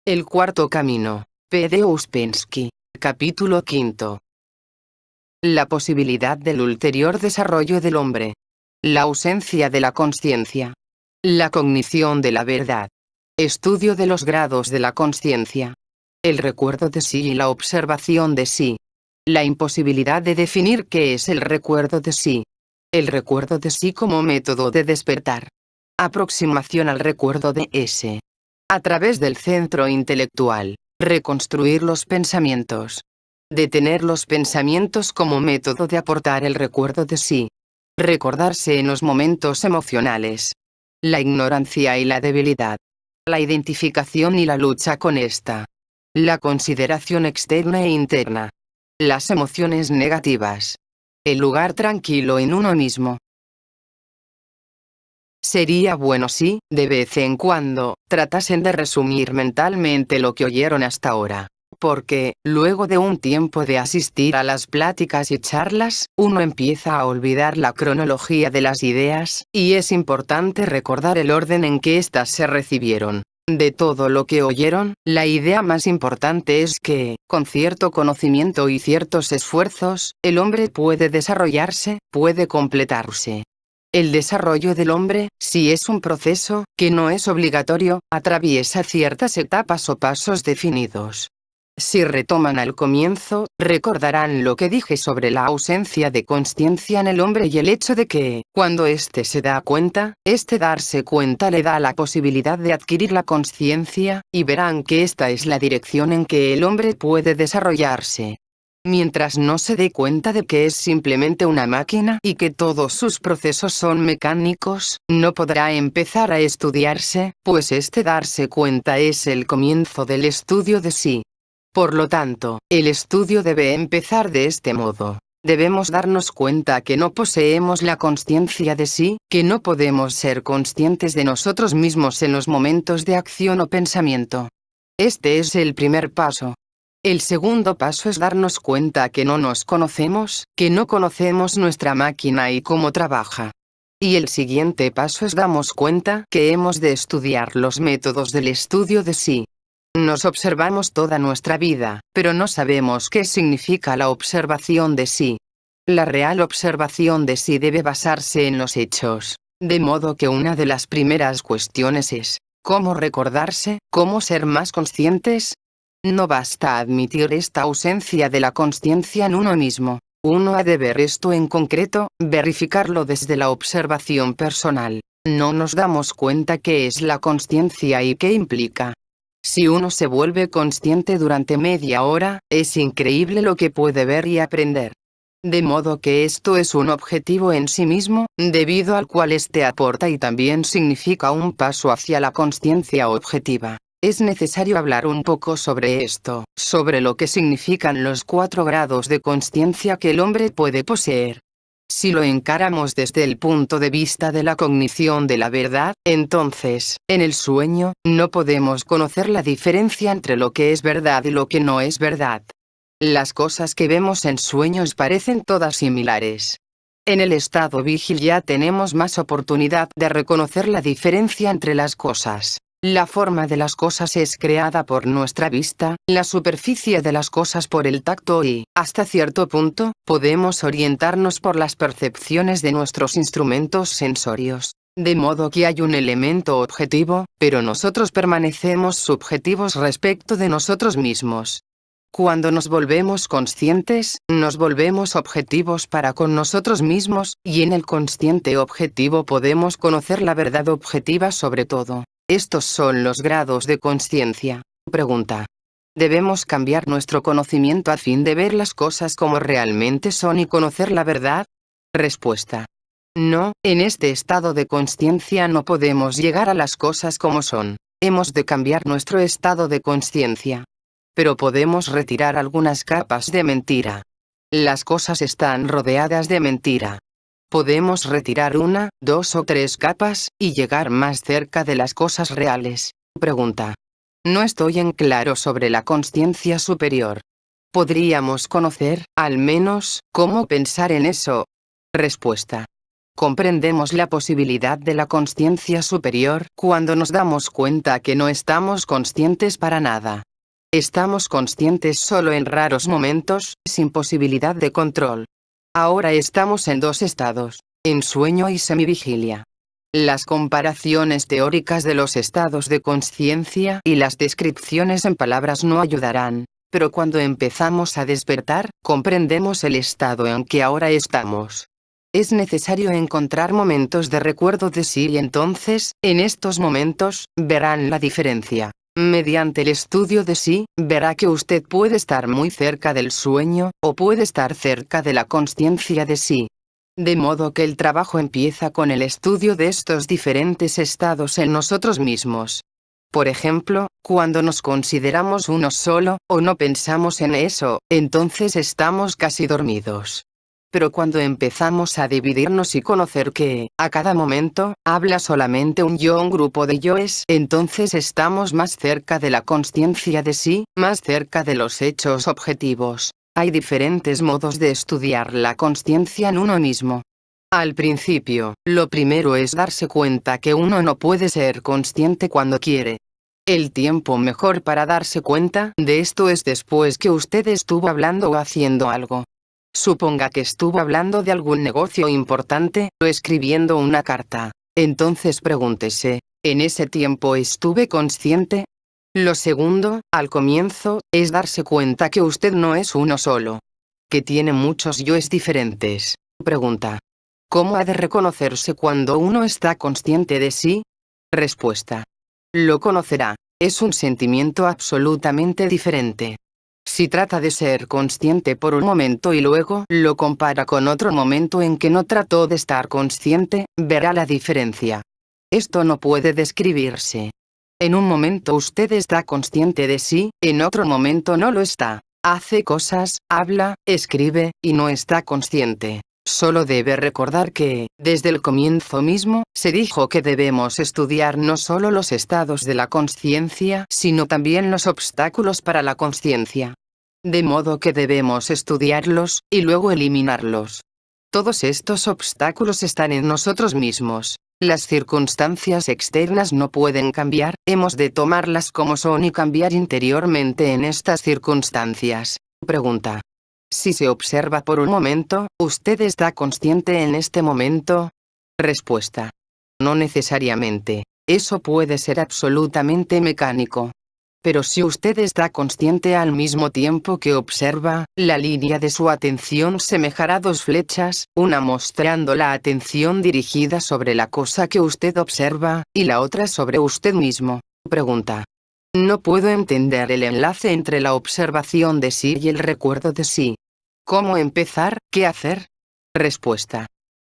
El cuarto camino. P. de Ouspensky. Capítulo 5. La posibilidad del ulterior desarrollo del hombre. La ausencia de la consciencia. La cognición de la verdad. Estudio de los grados de la consciencia. El recuerdo de sí y la observación de sí. La imposibilidad de definir qué es el recuerdo de sí. El recuerdo de sí como método de despertar. Aproximación al recuerdo de ese. A través del centro intelectual, reconstruir los pensamientos. Detener los pensamientos como método de aportar el recuerdo de sí. Recordarse en los momentos emocionales. La ignorancia y la debilidad. La identificación y la lucha con esta. La consideración externa e interna. Las emociones negativas. El lugar tranquilo en uno mismo. Sería bueno si, de vez en cuando, tratasen de resumir mentalmente lo que oyeron hasta ahora. Porque, luego de un tiempo de asistir a las pláticas y charlas, uno empieza a olvidar la cronología de las ideas, y es importante recordar el orden en que éstas se recibieron. De todo lo que oyeron, la idea más importante es que, con cierto conocimiento y ciertos esfuerzos, el hombre puede desarrollarse, puede completarse. El desarrollo del hombre, si es un proceso, que no es obligatorio, atraviesa ciertas etapas o pasos definidos. Si retoman al comienzo, recordarán lo que dije sobre la ausencia de consciencia en el hombre y el hecho de que, cuando éste se da cuenta, este darse cuenta le da la posibilidad de adquirir la consciencia, y verán que esta es la dirección en que el hombre puede desarrollarse. Mientras no se dé cuenta de que es simplemente una máquina y que todos sus procesos son mecánicos, no podrá empezar a estudiarse, pues este darse cuenta es el comienzo del estudio de sí. Por lo tanto, el estudio debe empezar de este modo. Debemos darnos cuenta que no poseemos la consciencia de sí, que no podemos ser conscientes de nosotros mismos en los momentos de acción o pensamiento. Este es el primer paso. El segundo paso es darnos cuenta que no nos conocemos, que no conocemos nuestra máquina y cómo trabaja. Y el siguiente paso es darnos cuenta que hemos de estudiar los métodos del estudio de sí. Nos observamos toda nuestra vida, pero no sabemos qué significa la observación de sí. La real observación de sí debe basarse en los hechos. De modo que una de las primeras cuestiones es, ¿cómo recordarse? ¿Cómo ser más conscientes? No basta admitir esta ausencia de la consciencia en uno mismo. Uno ha de ver esto en concreto, verificarlo desde la observación personal. No nos damos cuenta qué es la consciencia y qué implica. Si uno se vuelve consciente durante media hora, es increíble lo que puede ver y aprender. De modo que esto es un objetivo en sí mismo, debido al cual este aporta y también significa un paso hacia la consciencia objetiva. Es necesario hablar un poco sobre esto, sobre lo que significan los 4 grados de consciencia que el hombre puede poseer. Si lo encaramos desde el punto de vista de la cognición de la verdad, entonces, en el sueño, no podemos conocer la diferencia entre lo que es verdad y lo que no es verdad. Las cosas que vemos en sueños parecen todas similares. En el estado vigil ya tenemos más oportunidad de reconocer la diferencia entre las cosas. La forma de las cosas es creada por nuestra vista, la superficie de las cosas por el tacto y, hasta cierto punto, podemos orientarnos por las percepciones de nuestros instrumentos sensorios. De modo que hay un elemento objetivo, pero nosotros permanecemos subjetivos respecto de nosotros mismos. Cuando nos volvemos conscientes, nos volvemos objetivos para con nosotros mismos, y en el consciente objetivo podemos conocer la verdad objetiva sobre todo. Estos son los grados de consciencia. Pregunta. ¿Debemos cambiar nuestro conocimiento a fin de ver las cosas como realmente son y conocer la verdad? Respuesta. No, en este estado de consciencia no podemos llegar a las cosas como son. Hemos de cambiar nuestro estado de consciencia. Pero podemos retirar algunas capas de mentira. Las cosas están rodeadas de mentira. Podemos retirar 1, 2 o 3 capas, y llegar más cerca de las cosas reales. Pregunta. No estoy en claro sobre la consciencia superior. ¿Podríamos conocer, al menos, cómo pensar en eso? Respuesta. comprendemos la posibilidad de la consciencia superior cuando nos damos cuenta que no estamos conscientes para nada. Estamos conscientes solo en raros momentos, sin posibilidad de control. Ahora estamos en dos estados, en sueño y semivigilia. Las comparaciones teóricas de los estados de consciencia y las descripciones en palabras no ayudarán, pero cuando empezamos a despertar, comprendemos el estado en que ahora estamos. Es necesario encontrar momentos de recuerdo de sí y entonces, en estos momentos, verán la diferencia. Mediante el estudio de sí, verá que usted puede estar muy cerca del sueño, o puede estar cerca de la consciencia de sí. De modo que el trabajo empieza con el estudio de estos diferentes estados en nosotros mismos. Por ejemplo, cuando nos consideramos uno solo, o no pensamos en eso, entonces estamos casi dormidos. Pero cuando empezamos a dividirnos y conocer que, a cada momento, habla solamente un yo o un grupo de yoes, entonces estamos más cerca de la consciencia de sí, más cerca de los hechos objetivos. Hay diferentes modos de estudiar la consciencia en uno mismo. Al principio, lo primero es darse cuenta que uno no puede ser consciente cuando quiere. El tiempo mejor para darse cuenta de esto es después que usted estuvo hablando o haciendo algo. Suponga que estuvo hablando de algún negocio importante, o escribiendo una carta. Entonces pregúntese, ¿en ese tiempo estuve consciente? Lo segundo, al comienzo, es darse cuenta que usted no es uno solo. Que tiene muchos yoes diferentes. Pregunta. ¿Cómo ha de reconocerse cuando uno está consciente de sí? Respuesta. Lo conocerá. Es un sentimiento absolutamente diferente. Si trata de ser consciente por un momento y luego lo compara con otro momento en que no trató de estar consciente, verá la diferencia. Esto no puede describirse. En un momento usted está consciente de sí, en otro momento no lo está. Hace cosas, habla, escribe, y no está consciente. Solo debe recordar que, desde el comienzo mismo, se dijo que debemos estudiar no solo los estados de la consciencia, sino también los obstáculos para la consciencia. De modo que debemos estudiarlos, y luego eliminarlos. Todos estos obstáculos están en nosotros mismos. Las circunstancias externas no pueden cambiar, hemos de tomarlas como son y cambiar interiormente en estas circunstancias. Pregunta. Si se observa por un momento, ¿usted está consciente en este momento? Respuesta. No necesariamente. Eso puede ser absolutamente mecánico. Pero si usted está consciente al mismo tiempo que observa, la línea de su atención semejará dos flechas, una mostrando la atención dirigida sobre la cosa que usted observa, y la otra sobre usted mismo. Pregunta. No puedo entender el enlace entre la observación de sí y el recuerdo de sí. ¿Cómo empezar? ¿Qué hacer? Respuesta.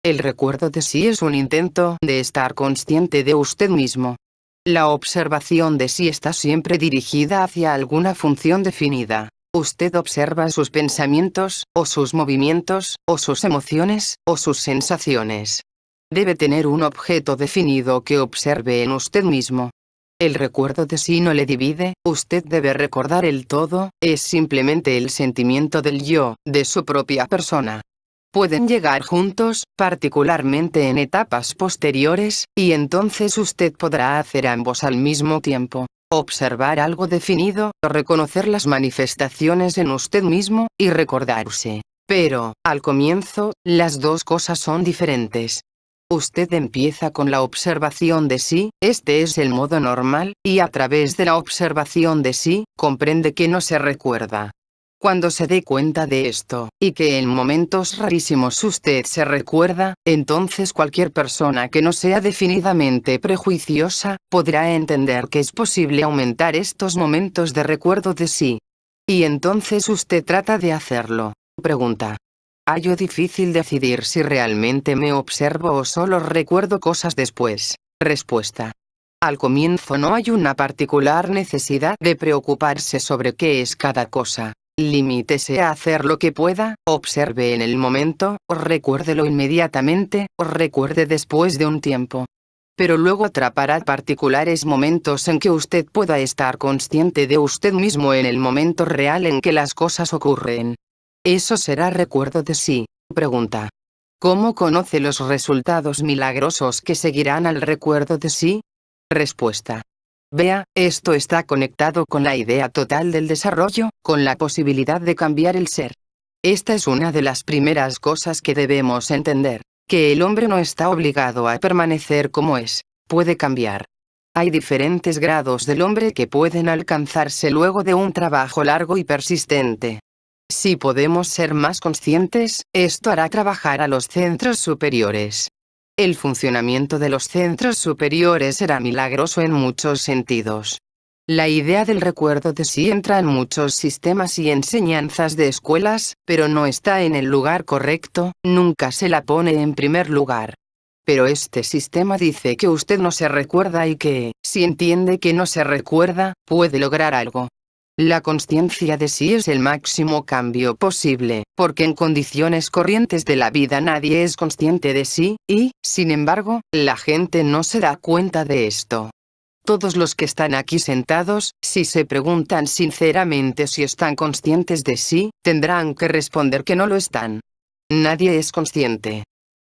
El recuerdo de sí es un intento de estar consciente de usted mismo. La observación de sí está siempre dirigida hacia alguna función definida. Usted observa sus pensamientos, o sus movimientos, o sus emociones, o sus sensaciones. Debe tener un objeto definido que observe en usted mismo. El recuerdo de sí no le divide, usted debe recordar el todo, es simplemente el sentimiento del yo, de su propia persona. Pueden llegar juntos, particularmente en etapas posteriores, y entonces usted podrá hacer ambos al mismo tiempo. Observar algo definido, reconocer las manifestaciones en usted mismo, y recordarse. Pero, al comienzo, las dos cosas son diferentes. Usted empieza con la observación de sí, este es el modo normal, y a través de la observación de sí, comprende que no se recuerda. Cuando se dé cuenta de esto, y que en momentos rarísimos usted se recuerda, entonces cualquier persona que no sea definidamente prejuiciosa, podrá entender que es posible aumentar estos momentos de recuerdo de sí. Y entonces usted trata de hacerlo. Pregunta. Hallo difícil decidir si realmente me observo o solo recuerdo cosas después. Respuesta. Al comienzo no hay una particular necesidad de preocuparse sobre qué es cada cosa. Limítese a hacer lo que pueda, observe en el momento, o recuérdelo inmediatamente, o recuerde después de un tiempo. Pero luego atrapará particulares momentos en que usted pueda estar consciente de usted mismo en el momento real en que las cosas ocurren. Eso será recuerdo de sí. Pregunta. ¿Cómo conoce los resultados milagrosos que seguirán al recuerdo de sí? Respuesta. Vea, esto está conectado con la idea total del desarrollo, con la posibilidad de cambiar el ser. Esta es una de las primeras cosas que debemos entender, que el hombre no está obligado a permanecer como es, puede cambiar. Hay diferentes grados del hombre que pueden alcanzarse luego de un trabajo largo y persistente. Si podemos ser más conscientes, esto hará trabajar a los centros superiores. El funcionamiento de los centros superiores será milagroso en muchos sentidos. La idea del recuerdo de sí entra en muchos sistemas y enseñanzas de escuelas, pero no está en el lugar correcto, nunca se la pone en primer lugar. Pero este sistema dice que usted no se recuerda y que, si entiende que no se recuerda, puede lograr algo. La consciencia de sí es el máximo cambio posible, porque en condiciones corrientes de la vida nadie es consciente de sí, y, sin embargo, la gente no se da cuenta de esto. Todos los que están aquí sentados, si se preguntan sinceramente si están conscientes de sí, tendrán que responder que no lo están. Nadie es consciente.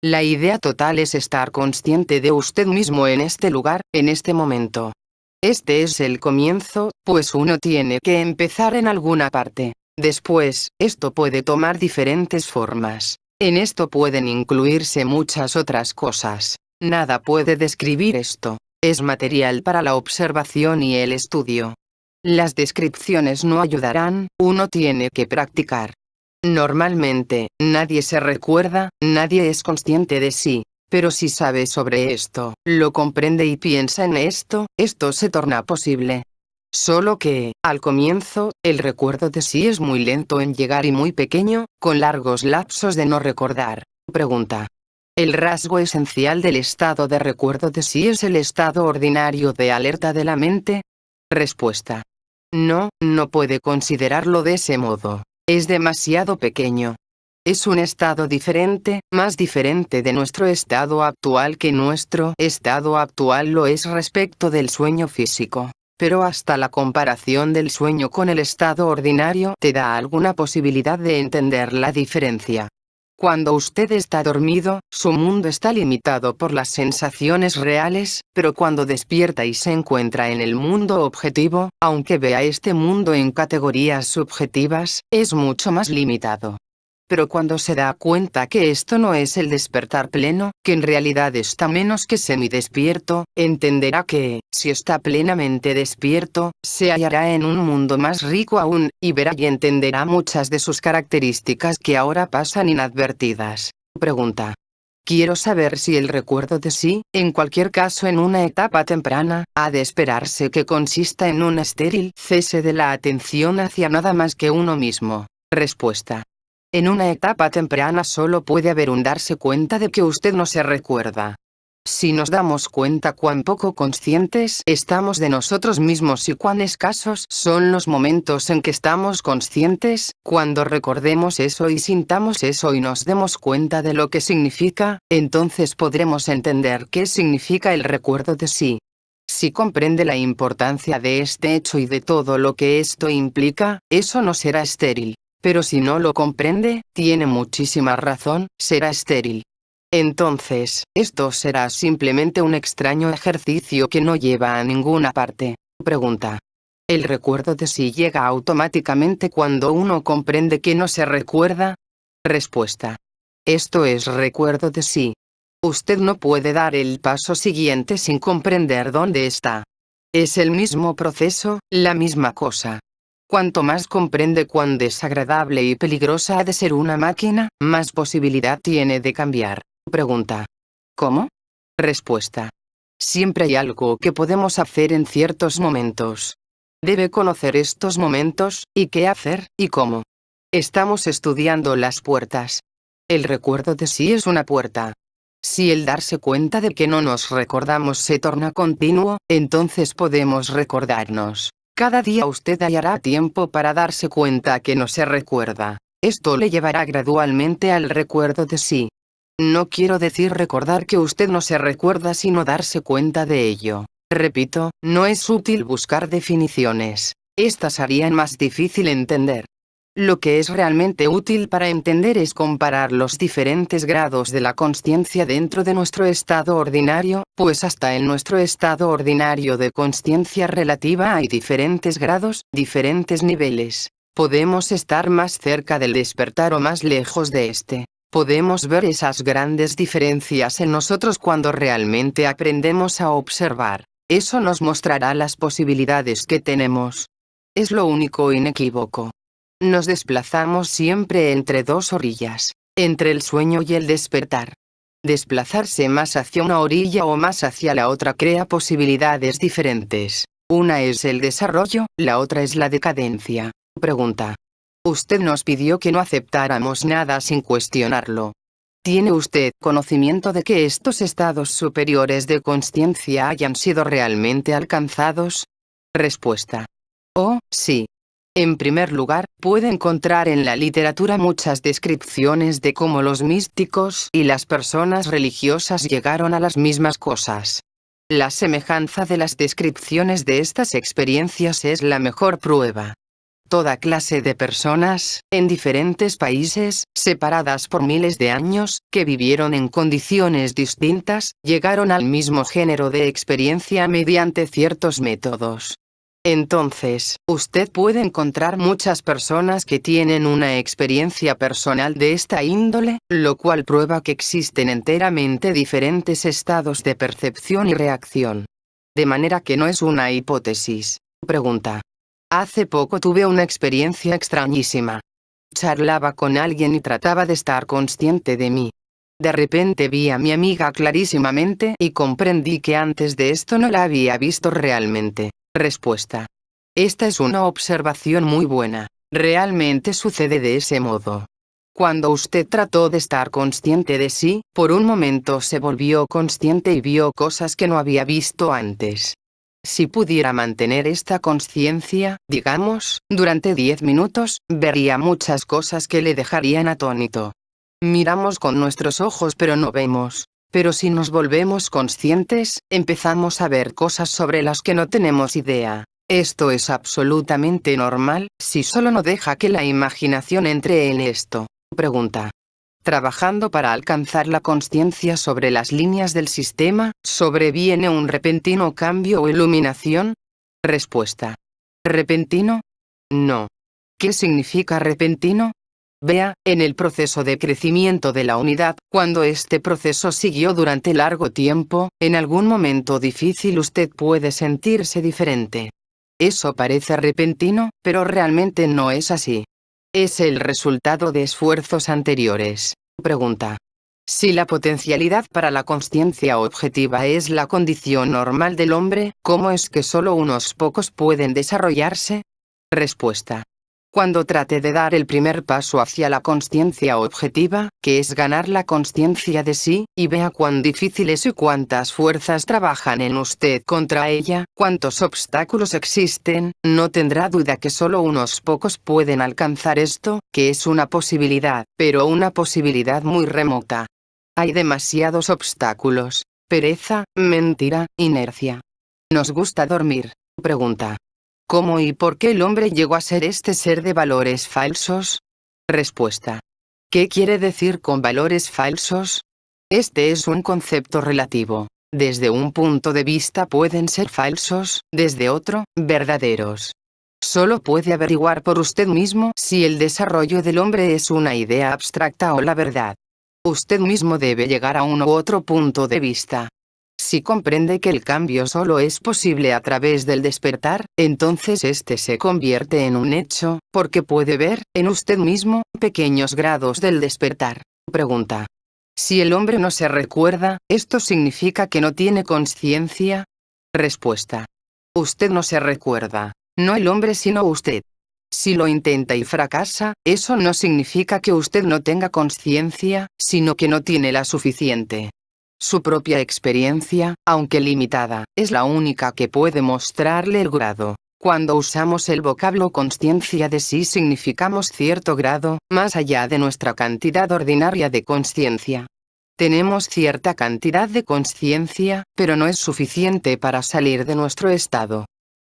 La idea total es estar consciente de usted mismo en este lugar, en este momento. Este es el comienzo, pues uno tiene que empezar en alguna parte. Después, esto puede tomar diferentes formas. En esto pueden incluirse muchas otras cosas. Nada puede describir esto. Es material para la observación y el estudio. Las descripciones no ayudarán, uno tiene que practicar. Normalmente, nadie se recuerda, nadie es consciente de sí. Pero si sabe sobre esto, lo comprende y piensa en esto, esto se torna posible. Solo que, al comienzo, el recuerdo de sí es muy lento en llegar y muy pequeño, con largos lapsos de no recordar. Pregunta. ¿El rasgo esencial del estado de recuerdo de sí es el estado ordinario de alerta de la mente? Respuesta. No, no puede considerarlo de ese modo. Es demasiado pequeño. Es un estado diferente, más diferente de nuestro estado actual que nuestro estado actual lo es respecto del sueño físico. Pero hasta la comparación del sueño con el estado ordinario te da alguna posibilidad de entender la diferencia. Cuando usted está dormido, su mundo está limitado por las sensaciones reales, pero cuando despierta y se encuentra en el mundo objetivo, aunque vea este mundo en categorías subjetivas, es mucho más limitado. Pero cuando se da cuenta que esto no es el despertar pleno, que en realidad está menos que semidespierto, entenderá que, si está plenamente despierto, se hallará en un mundo más rico aún, y verá y entenderá muchas de sus características que ahora pasan inadvertidas. Pregunta. Quiero saber si el recuerdo de sí, en cualquier caso en una etapa temprana, ha de esperarse que consista en un estéril cese de la atención hacia nada más que uno mismo. Respuesta. En una etapa temprana solo puede haber un darse cuenta de que usted no se recuerda. Si nos damos cuenta cuán poco conscientes estamos de nosotros mismos y cuán escasos son los momentos en que estamos conscientes, cuando recordemos eso y sintamos eso y nos demos cuenta de lo que significa, entonces podremos entender qué significa el recuerdo de sí. Si comprende la importancia de este hecho y de todo lo que esto implica, eso no será estéril. Pero si no lo comprende, tiene muchísima razón, será estéril. Entonces, esto será simplemente un extraño ejercicio que no lleva a ninguna parte. Pregunta. ¿El recuerdo de sí llega automáticamente cuando uno comprende que no se recuerda? Respuesta. Esto es recuerdo de sí. Usted no puede dar el paso siguiente sin comprender dónde está. Es el mismo proceso, la misma cosa. Cuanto más comprende cuán desagradable y peligrosa ha de ser una máquina, más posibilidad tiene de cambiar. Pregunta. ¿Cómo? Respuesta. Siempre hay algo que podemos hacer en ciertos momentos. Debe conocer estos momentos, y qué hacer, y cómo. Estamos estudiando las puertas. El recuerdo de sí es una puerta. Si el darse cuenta de que no nos recordamos se torna continuo, entonces podemos recordarnos. Cada día usted hallará tiempo para darse cuenta que no se recuerda. Esto le llevará gradualmente al recuerdo de sí. No quiero decir recordar que usted no se recuerda sino darse cuenta de ello. Repito, no es útil buscar definiciones. Estas harían más difícil entender. Lo que es realmente útil para entender es comparar los diferentes grados de la consciencia dentro de nuestro estado ordinario, pues hasta en nuestro estado ordinario de consciencia relativa hay diferentes grados, diferentes niveles. Podemos estar más cerca del despertar o más lejos de este. Podemos ver esas grandes diferencias en nosotros cuando realmente aprendemos a observar. Eso nos mostrará las posibilidades que tenemos. Es lo único inequívoco. Nos desplazamos siempre entre dos orillas, entre el sueño y el despertar. Desplazarse más hacia una orilla o más hacia la otra crea posibilidades diferentes. Una es el desarrollo, la otra es la decadencia. Pregunta. Usted nos pidió que no aceptáramos nada sin cuestionarlo. ¿Tiene usted conocimiento de que estos estados superiores de consciencia hayan sido realmente alcanzados? Respuesta. Oh, sí. En primer lugar, puede encontrar en la literatura muchas descripciones de cómo los místicos y las personas religiosas llegaron a las mismas cosas. La semejanza de las descripciones de estas experiencias es la mejor prueba. Toda clase de personas, en diferentes países, separadas por miles de años, que vivieron en condiciones distintas, llegaron al mismo género de experiencia mediante ciertos métodos. Entonces, usted puede encontrar muchas personas que tienen una experiencia personal de esta índole, lo cual prueba que existen enteramente diferentes estados de percepción y reacción. De manera que no es una hipótesis. Pregunta. Hace poco tuve una experiencia extrañísima. Charlaba con alguien y trataba de estar consciente de mí. De repente vi a mi amiga clarísimamente y comprendí que antes de esto no la había visto realmente. Respuesta. Esta es una observación muy buena. Realmente sucede de ese modo. Cuando usted trató de estar consciente de sí, por un momento se volvió consciente y vio cosas que no había visto antes. Si pudiera mantener esta consciencia, digamos, durante 10 minutos, vería muchas cosas que le dejarían atónito. Miramos con nuestros ojos pero no vemos. Pero si nos volvemos conscientes, empezamos a ver cosas sobre las que no tenemos idea. Esto es absolutamente normal, si solo no deja que la imaginación entre en esto. Pregunta. Trabajando para alcanzar la consciencia sobre las líneas del sistema, ¿sobreviene un repentino cambio o iluminación? Respuesta. ¿Repentino? No. ¿Qué significa repentino? Vea, en el proceso de crecimiento de la unidad, cuando este proceso siguió durante largo tiempo, en algún momento difícil usted puede sentirse diferente. Eso parece repentino, pero realmente no es así. Es el resultado de esfuerzos anteriores. Pregunta. Si la potencialidad para la consciencia objetiva es la condición normal del hombre, ¿cómo es que solo unos pocos pueden desarrollarse? Respuesta. Cuando trate de dar el primer paso hacia la consciencia objetiva, que es ganar la consciencia de sí, y vea cuán difícil es y cuántas fuerzas trabajan en usted contra ella, cuántos obstáculos existen, no tendrá duda que solo unos pocos pueden alcanzar esto, que es una posibilidad, pero una posibilidad muy remota. Hay demasiados obstáculos. Pereza, mentira, inercia. ¿Nos gusta dormir? Pregunta. ¿Cómo y por qué el hombre llegó a ser este ser de valores falsos? Respuesta. ¿Qué quiere decir con valores falsos? Este es un concepto relativo. Desde un punto de vista pueden ser falsos, desde otro, verdaderos. Solo puede averiguar por usted mismo si el desarrollo del hombre es una idea abstracta o la verdad. Usted mismo debe llegar a uno u otro punto de vista. Si comprende que el cambio solo es posible a través del despertar, entonces este se convierte en un hecho, porque puede ver, en usted mismo, pequeños grados del despertar. Pregunta. Si el hombre no se recuerda, ¿esto significa que no tiene conciencia? Respuesta. Usted no se recuerda. No el hombre sino usted. Si lo intenta y fracasa, eso no significa que usted no tenga conciencia, sino que no tiene la suficiente. Su propia experiencia, aunque limitada, es la única que puede mostrarle el grado. Cuando usamos el vocablo consciencia de sí significamos cierto grado, más allá de nuestra cantidad ordinaria de consciencia. Tenemos cierta cantidad de consciencia, pero no es suficiente para salir de nuestro estado.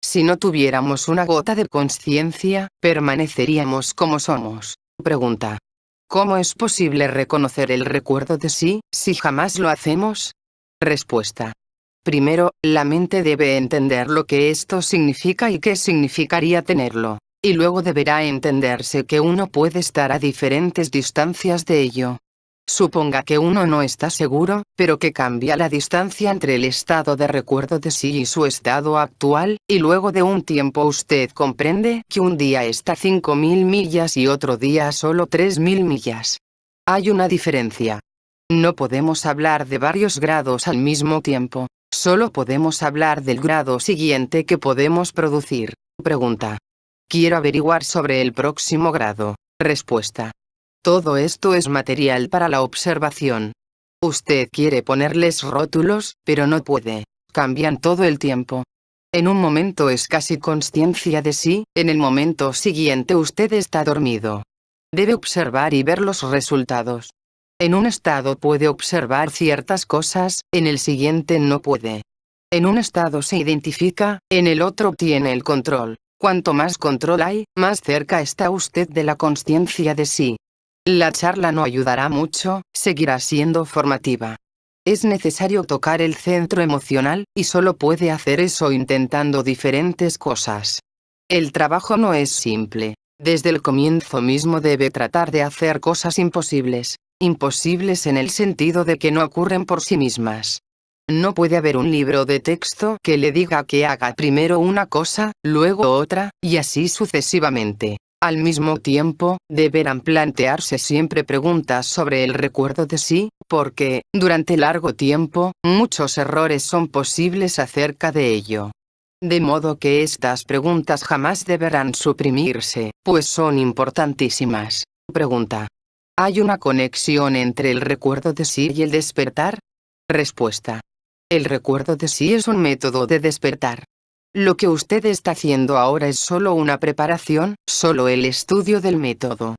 Si no tuviéramos una gota de conciencia, permaneceríamos como somos. Pregunta. ¿Cómo es posible reconocer el recuerdo de sí, si jamás lo hacemos? Respuesta. Primero, la mente debe entender lo que esto significa y qué significaría tenerlo. Y luego deberá entenderse que uno puede estar a diferentes distancias de ello. Suponga que uno no está seguro, pero que cambia la distancia entre el estado de recuerdo de sí y su estado actual, y luego de un tiempo usted comprende que un día está a 5.000 millas y otro día a solo 3.000 millas. Hay una diferencia. No podemos hablar de varios grados al mismo tiempo, solo podemos hablar del grado siguiente que podemos producir. Pregunta. Quiero averiguar sobre el próximo grado. Respuesta. Todo esto es material para la observación. Usted quiere ponerles rótulos, pero no puede. Cambian todo el tiempo. En un momento es casi consciencia de sí, en el momento siguiente usted está dormido. Debe observar y ver los resultados. En un estado puede observar ciertas cosas, en el siguiente no puede. En un estado se identifica, en el otro obtiene el control. Cuanto más control hay, más cerca está usted de la consciencia de sí. La charla no ayudará mucho, seguirá siendo formativa. Es necesario tocar el centro emocional, y solo puede hacer eso intentando diferentes cosas. El trabajo no es simple. Desde el comienzo mismo debe tratar de hacer cosas imposibles. Imposibles en el sentido de que no ocurren por sí mismas. No puede haber un libro de texto que le diga que haga primero una cosa, luego otra, y así sucesivamente. Al mismo tiempo, deberán plantearse siempre preguntas sobre el recuerdo de sí, porque, durante largo tiempo, muchos errores son posibles acerca de ello. De modo que estas preguntas jamás deberán suprimirse, pues son importantísimas. Pregunta. ¿Hay una conexión entre el recuerdo de sí y el despertar? Respuesta. El recuerdo de sí es un método de despertar. Lo que usted está haciendo ahora es solo una preparación, solo el estudio del método.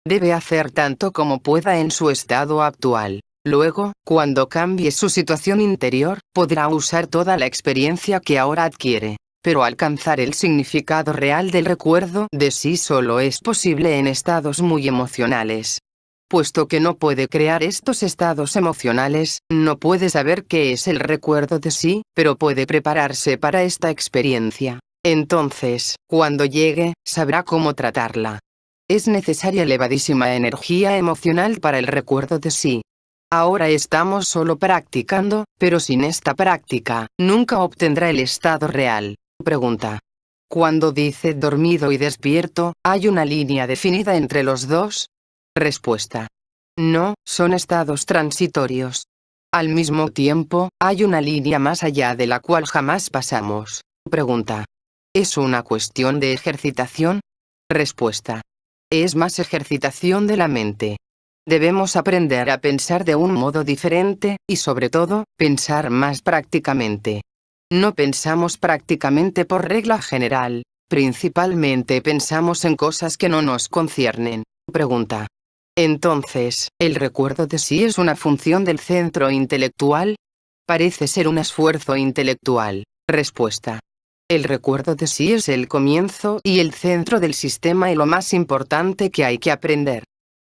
Debe hacer tanto como pueda en su estado actual. Luego, cuando cambie su situación interior, podrá usar toda la experiencia que ahora adquiere. Pero alcanzar el significado real del recuerdo de sí solo es posible en estados muy emocionales. Puesto que no puede crear estos estados emocionales, no puede saber qué es el recuerdo de sí, pero puede prepararse para esta experiencia. Entonces, cuando llegue, sabrá cómo tratarla. Es necesaria elevadísima energía emocional para el recuerdo de sí. Ahora estamos solo practicando, pero sin esta práctica, nunca obtendrá el estado real. Pregunta. Cuando dice dormido y despierto, ¿hay una línea definida entre los dos? Respuesta. No, son estados transitorios. Al mismo tiempo, hay una línea más allá de la cual jamás pasamos. Pregunta. ¿Es una cuestión de ejercitación? Respuesta. Es más ejercitación de la mente. Debemos aprender a pensar de un modo diferente, y sobre todo, pensar más prácticamente. No pensamos prácticamente por regla general, principalmente pensamos en cosas que no nos conciernen. Pregunta. Entonces, ¿el recuerdo de sí es una función del centro intelectual? Parece ser un esfuerzo intelectual. Respuesta. El recuerdo de sí es el comienzo y el centro del sistema y lo más importante que hay que aprender.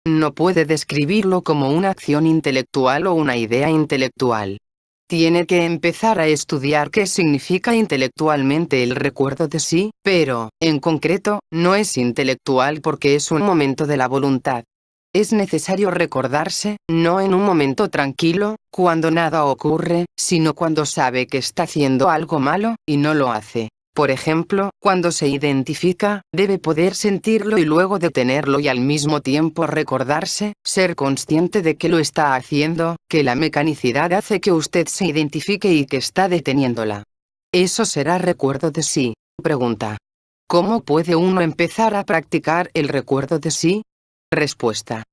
No puede describirlo como una acción intelectual o una idea intelectual. Tiene que empezar a estudiar qué significa intelectualmente el recuerdo de sí, pero, en concreto, no es intelectual porque es un momento de la voluntad. Es necesario recordarse, no en un momento tranquilo, cuando nada ocurre, sino cuando sabe que está haciendo algo malo, y no lo hace. Por ejemplo, cuando se identifica, debe poder sentirlo y luego detenerlo y al mismo tiempo recordarse, ser consciente de que lo está haciendo, que la mecanicidad hace que usted se identifique y que está deteniéndola. Eso será recuerdo de sí. Pregunta. ¿Cómo puede uno empezar a practicar el recuerdo de sí? Respuesta.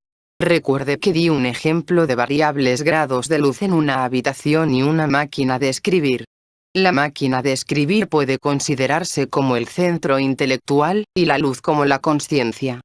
Recuerde que di un ejemplo de variables grados de luz en una habitación y una máquina de escribir. La máquina de escribir puede considerarse como el centro intelectual, y la luz como la consciencia.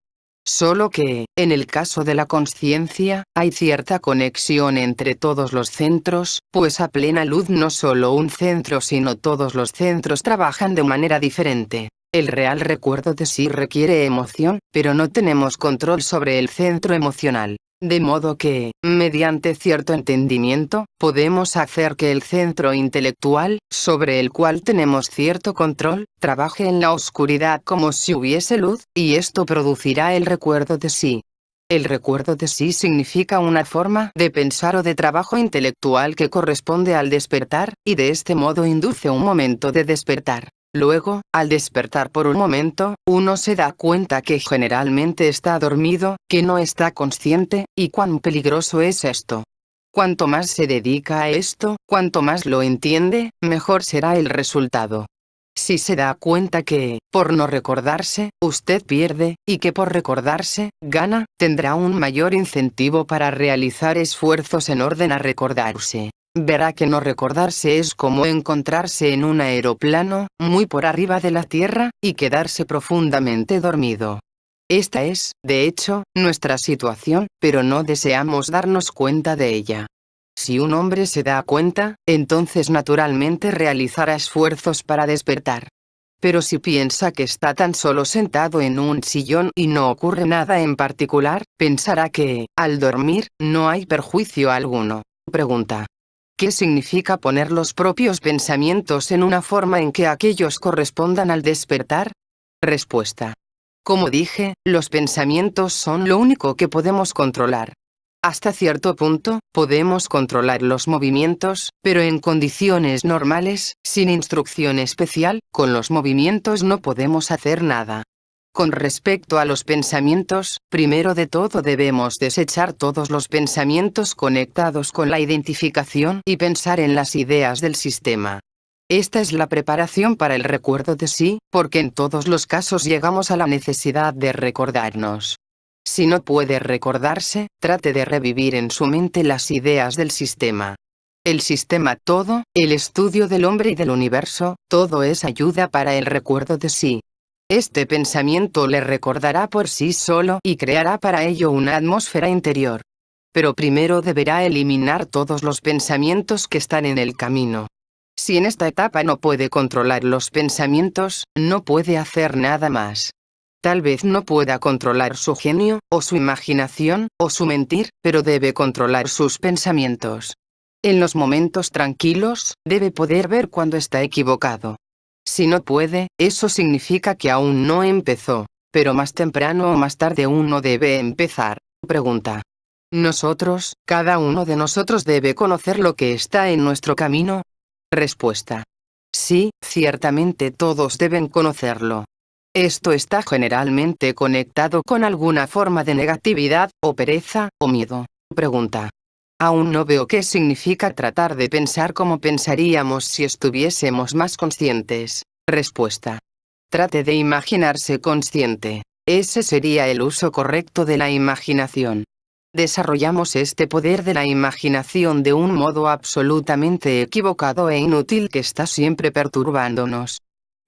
Solo que, en el caso de la consciencia, hay cierta conexión entre todos los centros, pues a plena luz no solo un centro sino todos los centros trabajan de manera diferente. El real recuerdo de sí requiere emoción, pero no tenemos control sobre el centro emocional. De modo que, mediante cierto entendimiento, podemos hacer que el centro intelectual, sobre el cual tenemos cierto control, trabaje en la oscuridad como si hubiese luz, y esto producirá el recuerdo de sí. El recuerdo de sí significa una forma de pensar o de trabajo intelectual que corresponde al despertar, y de este modo induce un momento de despertar. Luego, al despertar por un momento, uno se da cuenta que generalmente está dormido, que no está consciente, y cuán peligroso es esto. Cuanto más se dedica a esto, cuanto más lo entiende, mejor será el resultado. Si se da cuenta que, por no recordarse, usted pierde, y que por recordarse, gana, tendrá un mayor incentivo para realizar esfuerzos en orden a recordarse. Verá que no recordarse es como encontrarse en un aeroplano, muy por arriba de la tierra, y quedarse profundamente dormido. Esta es, de hecho, nuestra situación, pero no deseamos darnos cuenta de ella. Si un hombre se da cuenta, entonces naturalmente realizará esfuerzos para despertar. Pero si piensa que está tan solo sentado en un sillón y no ocurre nada en particular, pensará que, al dormir, no hay perjuicio alguno. Pregunta: ¿qué significa poner los propios pensamientos en una forma en que aquellos correspondan al despertar? Respuesta: como dije, los pensamientos son lo único que podemos controlar. Hasta cierto punto, podemos controlar los movimientos, pero en condiciones normales, sin instrucción especial, con los movimientos no podemos hacer nada. Con respecto a los pensamientos, primero de todo debemos desechar todos los pensamientos conectados con la identificación y pensar en las ideas del sistema. Esta es la preparación para el recuerdo de sí, porque en todos los casos llegamos a la necesidad de recordarnos. Si no puede recordarse, trate de revivir en su mente las ideas del sistema. El sistema todo, el estudio del hombre y del universo, todo es ayuda para el recuerdo de sí. Este pensamiento le recordará por sí solo y creará para ello una atmósfera interior. Pero primero deberá eliminar todos los pensamientos que están en el camino. Si en esta etapa no puede controlar los pensamientos, no puede hacer nada más. Tal vez no pueda controlar su genio, o su imaginación, o su mentir, pero debe controlar sus pensamientos. En los momentos tranquilos, debe poder ver cuando está equivocado. Si no puede, eso significa que aún no empezó. Pero más temprano o más tarde uno debe empezar. Pregunta: ¿nosotros, cada uno de nosotros debe conocer lo que está en nuestro camino? Respuesta: sí, ciertamente todos deben conocerlo. Esto está generalmente conectado con alguna forma de negatividad, o pereza, o miedo. Pregunta: aún no veo qué significa tratar de pensar como pensaríamos si estuviésemos más conscientes. Respuesta: trate de imaginarse consciente. Ese sería el uso correcto de la imaginación. Desarrollamos este poder de la imaginación de un modo absolutamente equivocado e inútil que está siempre perturbándonos.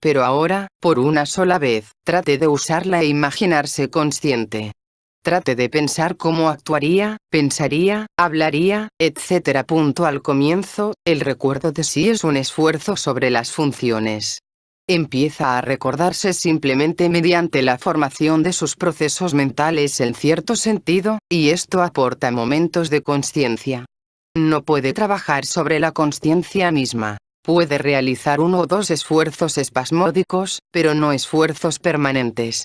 Pero ahora, por una sola vez, trate de usarla e imaginarse consciente. Trate de pensar cómo actuaría, pensaría, hablaría, etc. Al comienzo, el recuerdo de sí es un esfuerzo sobre las funciones. Empieza a recordarse simplemente mediante la formación de sus procesos mentales en cierto sentido, y esto aporta momentos de consciencia. No puede trabajar sobre la consciencia misma. Puede realizar uno o dos esfuerzos espasmódicos, pero no esfuerzos permanentes.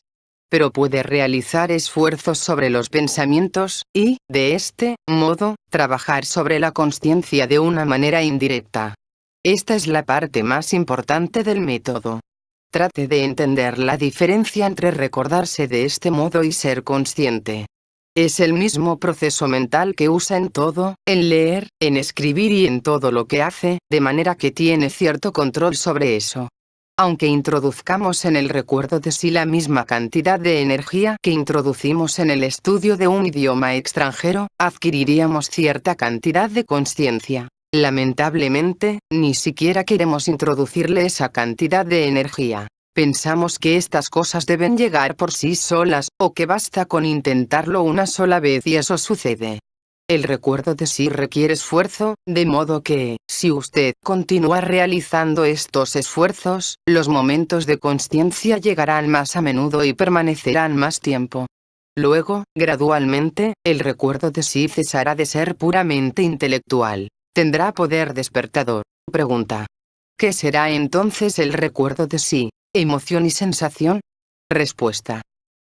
Pero puede realizar esfuerzos sobre los pensamientos, y, de este modo, trabajar sobre la consciencia de una manera indirecta. Esta es la parte más importante del método. Trate de entender la diferencia entre recordarse de este modo y ser consciente. Es el mismo proceso mental que usa en todo, en leer, en escribir y en todo lo que hace, de manera que tiene cierto control sobre eso. Aunque introduzcamos en el recuerdo de sí la misma cantidad de energía que introducimos en el estudio de un idioma extranjero, adquiriríamos cierta cantidad de consciencia. Lamentablemente, ni siquiera queremos introducirle esa cantidad de energía. Pensamos que estas cosas deben llegar por sí solas, o que basta con intentarlo una sola vez y eso sucede. El recuerdo de sí requiere esfuerzo, de modo que, si usted continúa realizando estos esfuerzos, los momentos de consciencia llegarán más a menudo y permanecerán más tiempo. Luego, gradualmente, el recuerdo de sí cesará de ser puramente intelectual. ¿Tendrá poder despertador? Pregunta. ¿Qué será entonces el recuerdo de sí? ¿Emoción y sensación? Respuesta.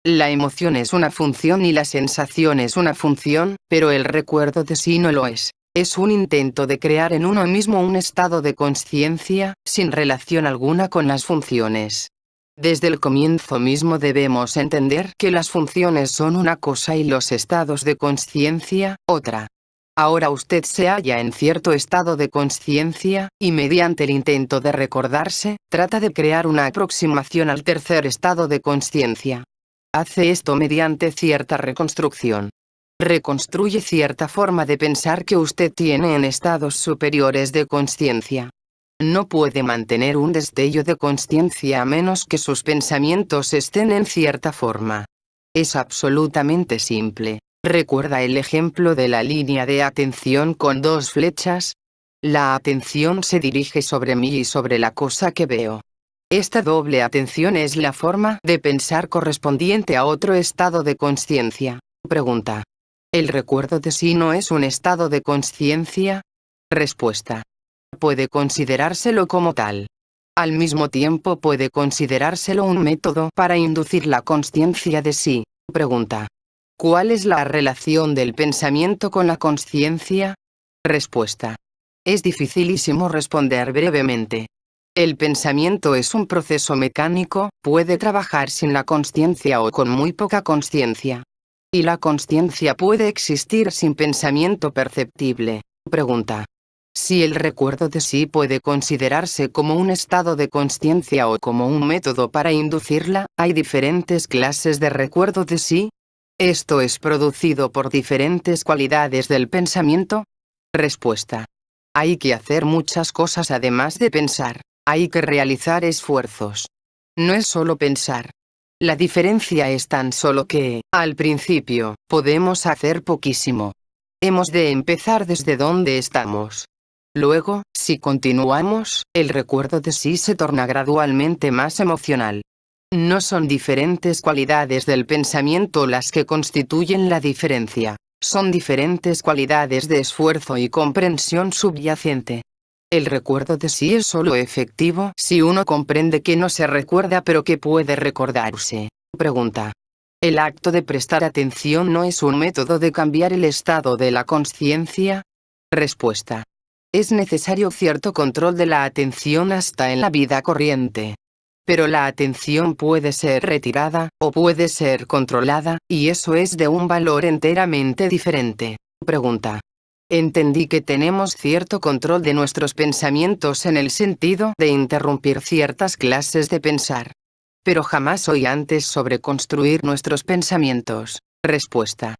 La emoción es una función y la sensación es una función, pero el recuerdo de sí no lo es. Es un intento de crear en uno mismo un estado de consciencia, sin relación alguna con las funciones. Desde el comienzo mismo debemos entender que las funciones son una cosa y los estados de consciencia, otra. Ahora usted se halla en cierto estado de consciencia, y mediante el intento de recordarse, trata de crear una aproximación al tercer estado de consciencia. Hace esto mediante cierta reconstrucción. Reconstruye cierta forma de pensar que usted tiene en estados superiores de consciencia. No puede mantener un destello de consciencia a menos que sus pensamientos estén en cierta forma. Es absolutamente simple. ¿Recuerda el ejemplo de la línea de atención con dos flechas? La atención se dirige sobre mí y sobre la cosa que veo. Esta doble atención es la forma de pensar correspondiente a otro estado de consciencia. Pregunta. ¿El recuerdo de sí no es un estado de consciencia? Respuesta. Puede considerárselo como tal. Al mismo tiempo puede considerárselo un método para inducir la consciencia de sí. Pregunta. ¿Cuál es la relación del pensamiento con la consciencia? Respuesta. Es dificilísimo responder brevemente. El pensamiento es un proceso mecánico, puede trabajar sin la consciencia o con muy poca consciencia. ¿Y la consciencia puede existir sin pensamiento perceptible? Pregunta. Si el recuerdo de sí puede considerarse como un estado de consciencia o como un método para inducirla, ¿hay diferentes clases de recuerdo de sí? ¿Esto es producido por diferentes cualidades del pensamiento? Respuesta. Hay que hacer muchas cosas además de pensar. Hay que realizar esfuerzos. No es solo pensar. La diferencia es tan solo que, al principio, podemos hacer poquísimo. Hemos de empezar desde donde estamos. Luego, si continuamos, el recuerdo de sí se torna gradualmente más emocional. No son diferentes cualidades del pensamiento las que constituyen la diferencia. Son diferentes cualidades de esfuerzo y comprensión subyacente. El recuerdo de sí es solo efectivo si uno comprende que no se recuerda pero que puede recordarse. Pregunta. ¿El acto de prestar atención no es un método de cambiar el estado de la consciencia? Respuesta. Es necesario cierto control de la atención hasta en la vida corriente. Pero la atención puede ser retirada, o puede ser controlada, y eso es de un valor enteramente diferente. Pregunta. Entendí que tenemos cierto control de nuestros pensamientos en el sentido de interrumpir ciertas clases de pensar. Pero jamás oí antes sobre construir nuestros pensamientos. Respuesta.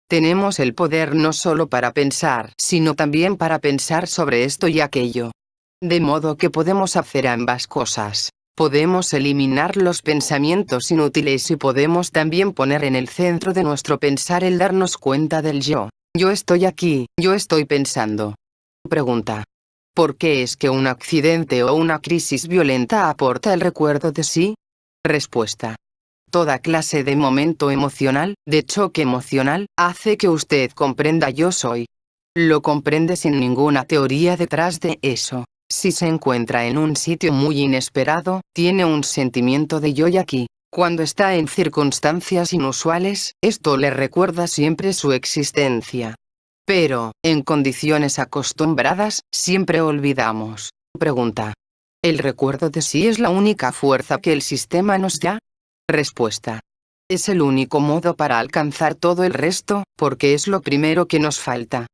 Tenemos el poder no solo para pensar, sino también para pensar sobre esto y aquello. De modo que podemos hacer ambas cosas. Podemos eliminar los pensamientos inútiles y podemos también poner en el centro de nuestro pensar el darnos cuenta del yo. Yo estoy aquí, yo estoy pensando. Pregunta. ¿Por qué es que un accidente o una crisis violenta aporta el recuerdo de sí? Respuesta. Toda clase de momento emocional, de choque emocional, hace que usted comprenda yo soy. Lo comprende sin ninguna teoría detrás de eso. Si se encuentra en un sitio muy inesperado, tiene un sentimiento de yo y aquí. Cuando está en circunstancias inusuales, esto le recuerda siempre su existencia. Pero, en condiciones acostumbradas, siempre olvidamos. Pregunta. ¿El recuerdo de sí es la única fuerza que el sistema nos da? Respuesta. Es el único modo para alcanzar todo el resto, porque es lo primero que nos falta.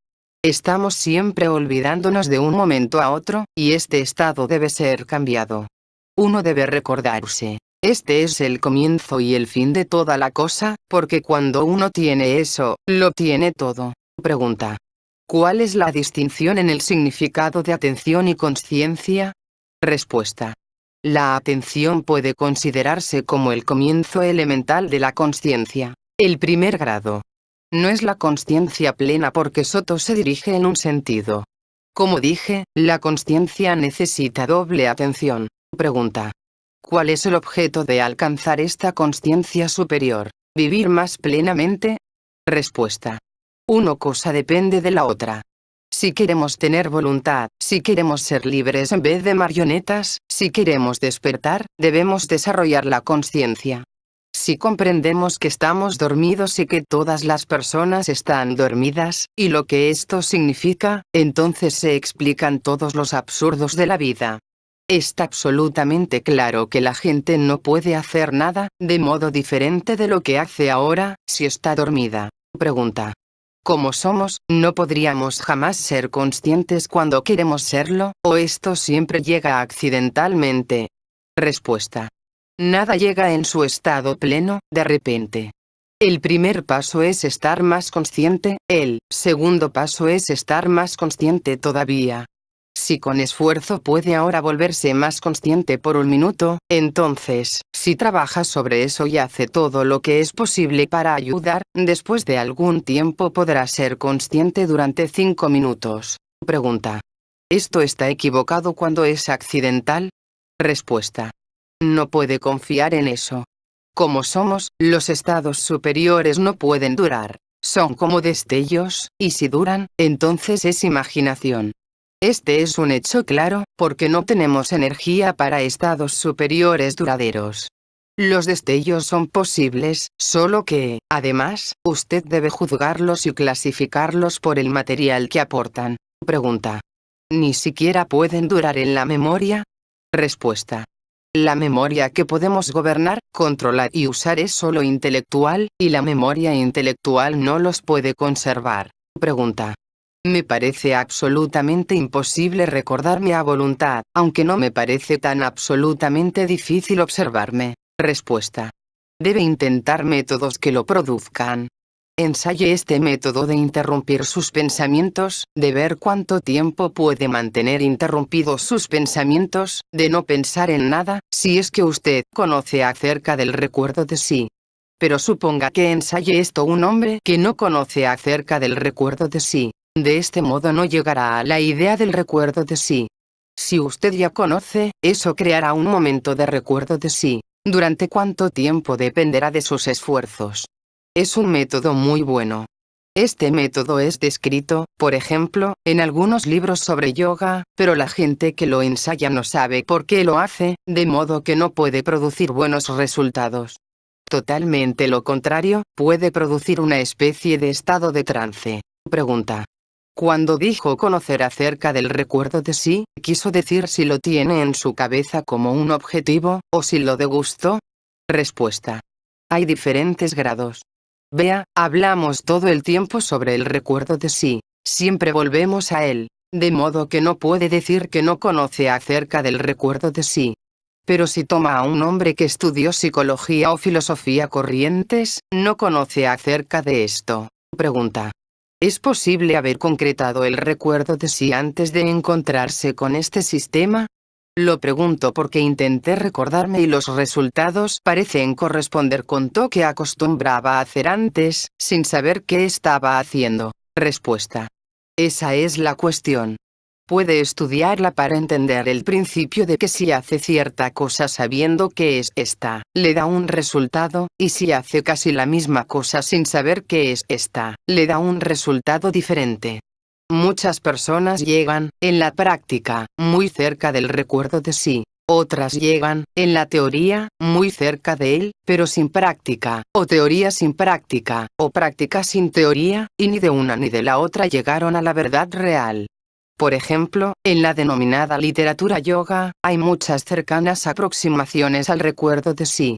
Estamos siempre olvidándonos de un momento a otro, y este estado debe ser cambiado. Uno debe recordarse. Este es el comienzo y el fin de toda la cosa, porque cuando uno tiene eso, lo tiene todo. Pregunta. ¿Cuál es la distinción en el significado de atención y consciencia? Respuesta. La atención puede considerarse como el comienzo elemental de la consciencia, el primer grado. No es la consciencia plena porque Soto se dirige en un sentido. Como dije, la consciencia necesita doble atención. Pregunta. ¿Cuál es el objeto de alcanzar esta consciencia superior? ¿Vivir más plenamente? Respuesta. Una cosa depende de la otra. Si queremos tener voluntad, si queremos ser libres en vez de marionetas, si queremos despertar, debemos desarrollar la conciencia. Si comprendemos que estamos dormidos y que todas las personas están dormidas, y lo que esto significa, entonces se explican todos los absurdos de la vida. Está absolutamente claro que la gente no puede hacer nada, de modo diferente de lo que hace ahora, si está dormida. Pregunta. Como somos, no podríamos jamás ser conscientes cuando queremos serlo, o esto siempre llega accidentalmente. Respuesta. Nada llega en su estado pleno, de repente. El primer paso es estar más consciente, el segundo paso es estar más consciente todavía. Si con esfuerzo puede ahora volverse más consciente por un minuto, entonces, si trabaja sobre eso y hace todo lo que es posible para ayudar, después de algún tiempo podrá ser consciente durante 5 minutos. Pregunta. ¿Esto está equivocado cuando es accidental? Respuesta. No puede confiar en eso. Como somos, los estados superiores no pueden durar. Son como destellos, y si duran, entonces es imaginación. Este es un hecho claro, porque no tenemos energía para estados superiores duraderos. Los destellos son posibles, solo que, además, usted debe juzgarlos y clasificarlos por el material que aportan. Pregunta. ¿Ni siquiera pueden durar en la memoria? Respuesta. La memoria que podemos gobernar, controlar y usar es solo intelectual, y la memoria intelectual no los puede conservar. Pregunta. Me parece absolutamente imposible recordarme a voluntad, aunque no me parece tan absolutamente difícil observarme. Respuesta. Debe intentar métodos que lo produzcan. Ensaye este método de interrumpir sus pensamientos, de ver cuánto tiempo puede mantener interrumpidos sus pensamientos, de no pensar en nada, si es que usted conoce acerca del recuerdo de sí. Pero suponga que ensaye esto un hombre que no conoce acerca del recuerdo de sí. De este modo no llegará a la idea del recuerdo de sí. Si usted ya conoce, eso creará un momento de recuerdo de sí. ¿Durante cuánto tiempo dependerá de sus esfuerzos? Es un método muy bueno. Este método es descrito, por ejemplo, en algunos libros sobre yoga, pero la gente que lo ensaya no sabe por qué lo hace, de modo que no puede producir buenos resultados. Totalmente lo contrario, puede producir una especie de estado de trance. Pregunta. Cuando dijo conocer acerca del recuerdo de sí, ¿quiso decir si lo tiene en su cabeza como un objetivo, o si lo degustó? Respuesta. Hay diferentes grados. Vea, hablamos todo el tiempo sobre el recuerdo de sí. Siempre volvemos a él. De modo que no puede decir que no conoce acerca del recuerdo de sí. Pero si toma a un hombre que estudió psicología o filosofía corrientes, no conoce acerca de esto. Pregunta. ¿Es posible haber concretado el recuerdo de sí antes de encontrarse con este sistema? Lo pregunto porque intenté recordarme y los resultados parecen corresponder con lo que acostumbraba a hacer antes, sin saber qué estaba haciendo. Respuesta. Esa es la cuestión. Puede estudiarla para entender el principio de que si hace cierta cosa sabiendo qué es esta, le da un resultado, y si hace casi la misma cosa sin saber qué es esta, le da un resultado diferente. Muchas personas llegan, en la práctica, muy cerca del recuerdo de sí. Otras llegan, en la teoría, muy cerca de él, pero sin práctica, o teoría sin práctica, o práctica sin teoría, y ni de una ni de la otra llegaron a la verdad real. Por ejemplo, en la denominada literatura yoga, hay muchas cercanas aproximaciones al recuerdo de sí.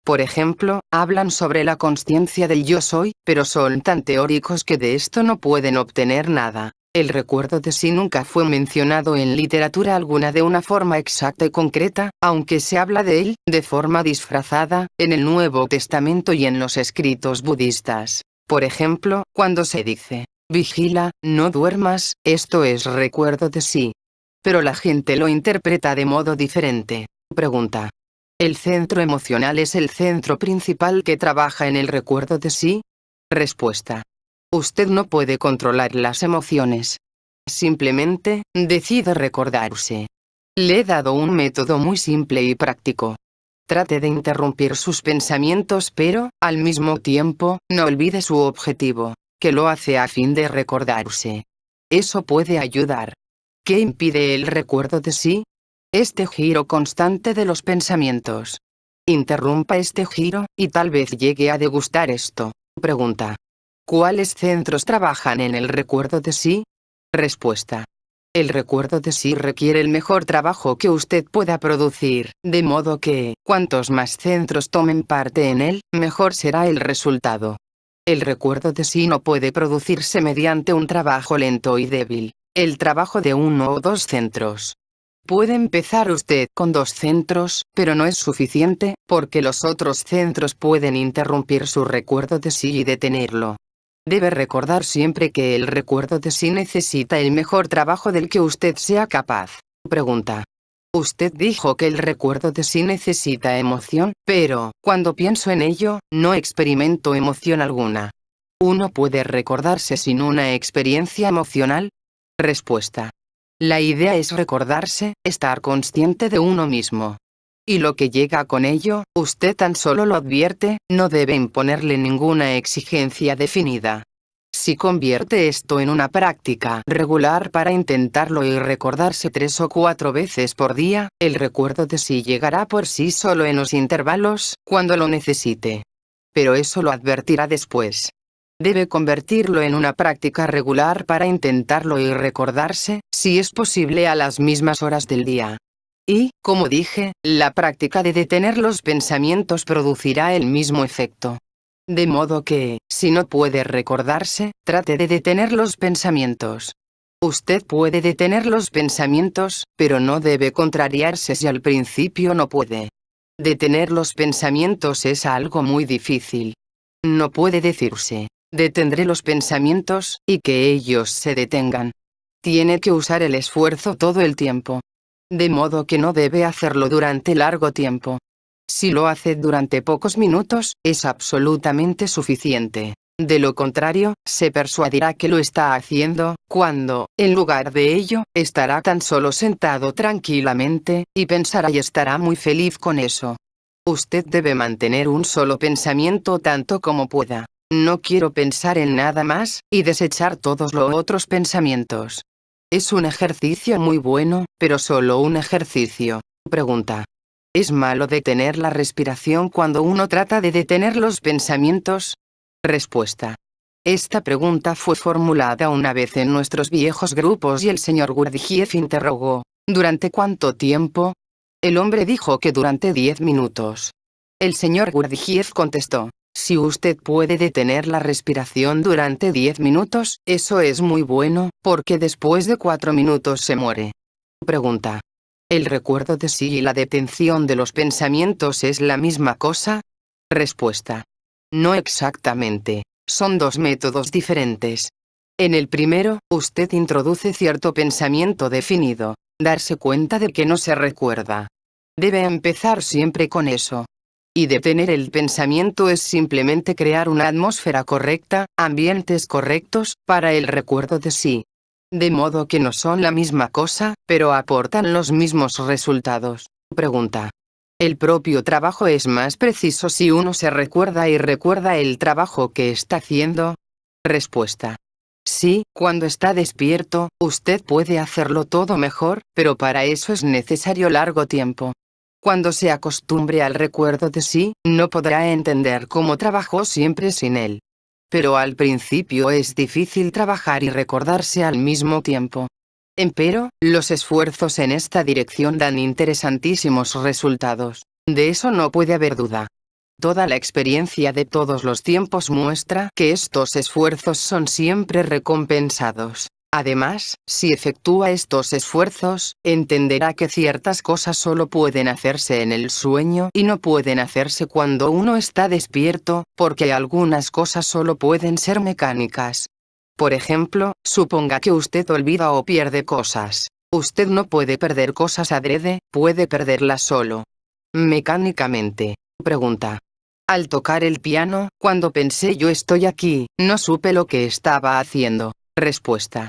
Por ejemplo, hablan sobre la consciencia del yo soy, pero son tan teóricos que de esto no pueden obtener nada. El recuerdo de sí nunca fue mencionado en literatura alguna de una forma exacta y concreta, aunque se habla de él, de forma disfrazada, en el Nuevo Testamento y en los escritos budistas. Por ejemplo, cuando se dice, vigila, no duermas, esto es recuerdo de sí. Pero la gente lo interpreta de modo diferente. Pregunta. ¿El centro emocional es el centro principal que trabaja en el recuerdo de sí? Respuesta. Usted no puede controlar las emociones. Simplemente, decide recordarse. Le he dado un método muy simple y práctico. Trate de interrumpir sus pensamientos pero, al mismo tiempo, no olvide su objetivo, que lo hace a fin de recordarse. Eso puede ayudar. ¿Qué impide el recuerdo de sí? Este giro constante de los pensamientos. Interrumpa este giro, y tal vez llegue a degustar esto. Pregunta. ¿Cuáles centros trabajan en el recuerdo de sí? Respuesta. El recuerdo de sí requiere el mejor trabajo que usted pueda producir, de modo que, cuantos más centros tomen parte en él, mejor será el resultado. El recuerdo de sí no puede producirse mediante un trabajo lento y débil, el trabajo de uno o dos centros. Puede empezar usted con 2 centros, pero no es suficiente, porque los otros centros pueden interrumpir su recuerdo de sí y detenerlo. Debe recordar siempre que el recuerdo de sí necesita el mejor trabajo del que usted sea capaz. Pregunta. Usted dijo que el recuerdo de sí necesita emoción, pero, cuando pienso en ello, no experimento emoción alguna. ¿Uno puede recordarse sin una experiencia emocional? Respuesta. La idea es recordarse, estar consciente de uno mismo. Y lo que llega con ello, usted tan solo lo advierte, no debe imponerle ninguna exigencia definida. Si convierte esto en una práctica regular para intentarlo y recordarse 3 o 4 veces por día, el recuerdo de sí llegará por sí solo en los intervalos, cuando lo necesite. Pero eso lo advertirá después. Debe convertirlo en una práctica regular para intentarlo y recordarse, si es posible, a las mismas horas del día. Y, como dije, la práctica de detener los pensamientos producirá el mismo efecto. De modo que, si no puede recordarse, trate de detener los pensamientos. Usted puede detener los pensamientos, pero no debe contrariarse si al principio no puede. Detener los pensamientos es algo muy difícil. No puede decirse, detendré los pensamientos, y que ellos se detengan. Tiene que usar el esfuerzo todo el tiempo. De modo que no debe hacerlo durante largo tiempo. Si lo hace durante pocos minutos, es absolutamente suficiente. De lo contrario, se persuadirá que lo está haciendo, cuando, en lugar de ello, estará tan solo sentado tranquilamente, y pensará y estará muy feliz con eso. Usted debe mantener un solo pensamiento tanto como pueda. No quiero pensar en nada más, y desechar todos los otros pensamientos. Es un ejercicio muy bueno, pero solo un ejercicio. Pregunta. ¿Es malo detener la respiración cuando uno trata de detener los pensamientos? Respuesta. Esta pregunta fue formulada una vez en nuestros viejos grupos y el señor Gurdjieff interrogó, ¿durante cuánto tiempo? El hombre dijo que durante 10 minutos. El señor Gurdjieff contestó, si usted puede detener la respiración durante 10 minutos, eso es muy bueno, porque después de 4 minutos se muere. Pregunta. ¿El recuerdo de sí y la detención de los pensamientos es la misma cosa? Respuesta. No exactamente. Son 2 métodos diferentes. En el primero, usted introduce cierto pensamiento definido. Darse cuenta de que no se recuerda. Debe empezar siempre con eso. Y detener el pensamiento es simplemente crear una atmósfera correcta, ambientes correctos, para el recuerdo de sí. De modo que no son la misma cosa, pero aportan los mismos resultados. Pregunta. ¿El propio trabajo es más preciso si uno se recuerda y recuerda el trabajo que está haciendo? Respuesta. Sí, cuando está despierto, usted puede hacerlo todo mejor, pero para eso es necesario largo tiempo. Cuando se acostumbre al recuerdo de sí, no podrá entender cómo trabajó siempre sin él. Pero al principio es difícil trabajar y recordarse al mismo tiempo. Empero, los esfuerzos en esta dirección dan interesantísimos resultados. De eso no puede haber duda. Toda la experiencia de todos los tiempos muestra que estos esfuerzos son siempre recompensados. Además, si efectúa estos esfuerzos, entenderá que ciertas cosas solo pueden hacerse en el sueño y no pueden hacerse cuando uno está despierto, porque algunas cosas solo pueden ser mecánicas. Por ejemplo, suponga que usted olvida o pierde cosas. Usted no puede perder cosas adrede, puede perderlas solo. Mecánicamente. Pregunta. Al tocar el piano, cuando pensé yo estoy aquí, no supe lo que estaba haciendo. Respuesta.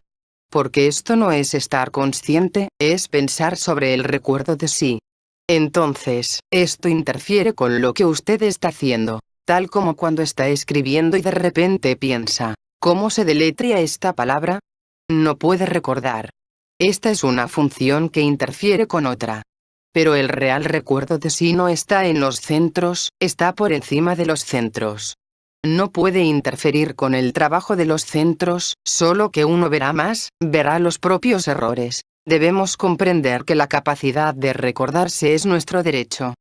Porque esto no es estar consciente, es pensar sobre el recuerdo de sí. Entonces, esto interfiere con lo que usted está haciendo, tal como cuando está escribiendo y de repente piensa, ¿cómo se deletrea esta palabra? No puede recordar. Esta es una función que interfiere con otra. Pero el real recuerdo de sí no está en los centros, está por encima de los centros. No puede interferir con el trabajo de los centros, solo que uno verá más, verá los propios errores. Debemos comprender que la capacidad de recordarse es nuestro derecho.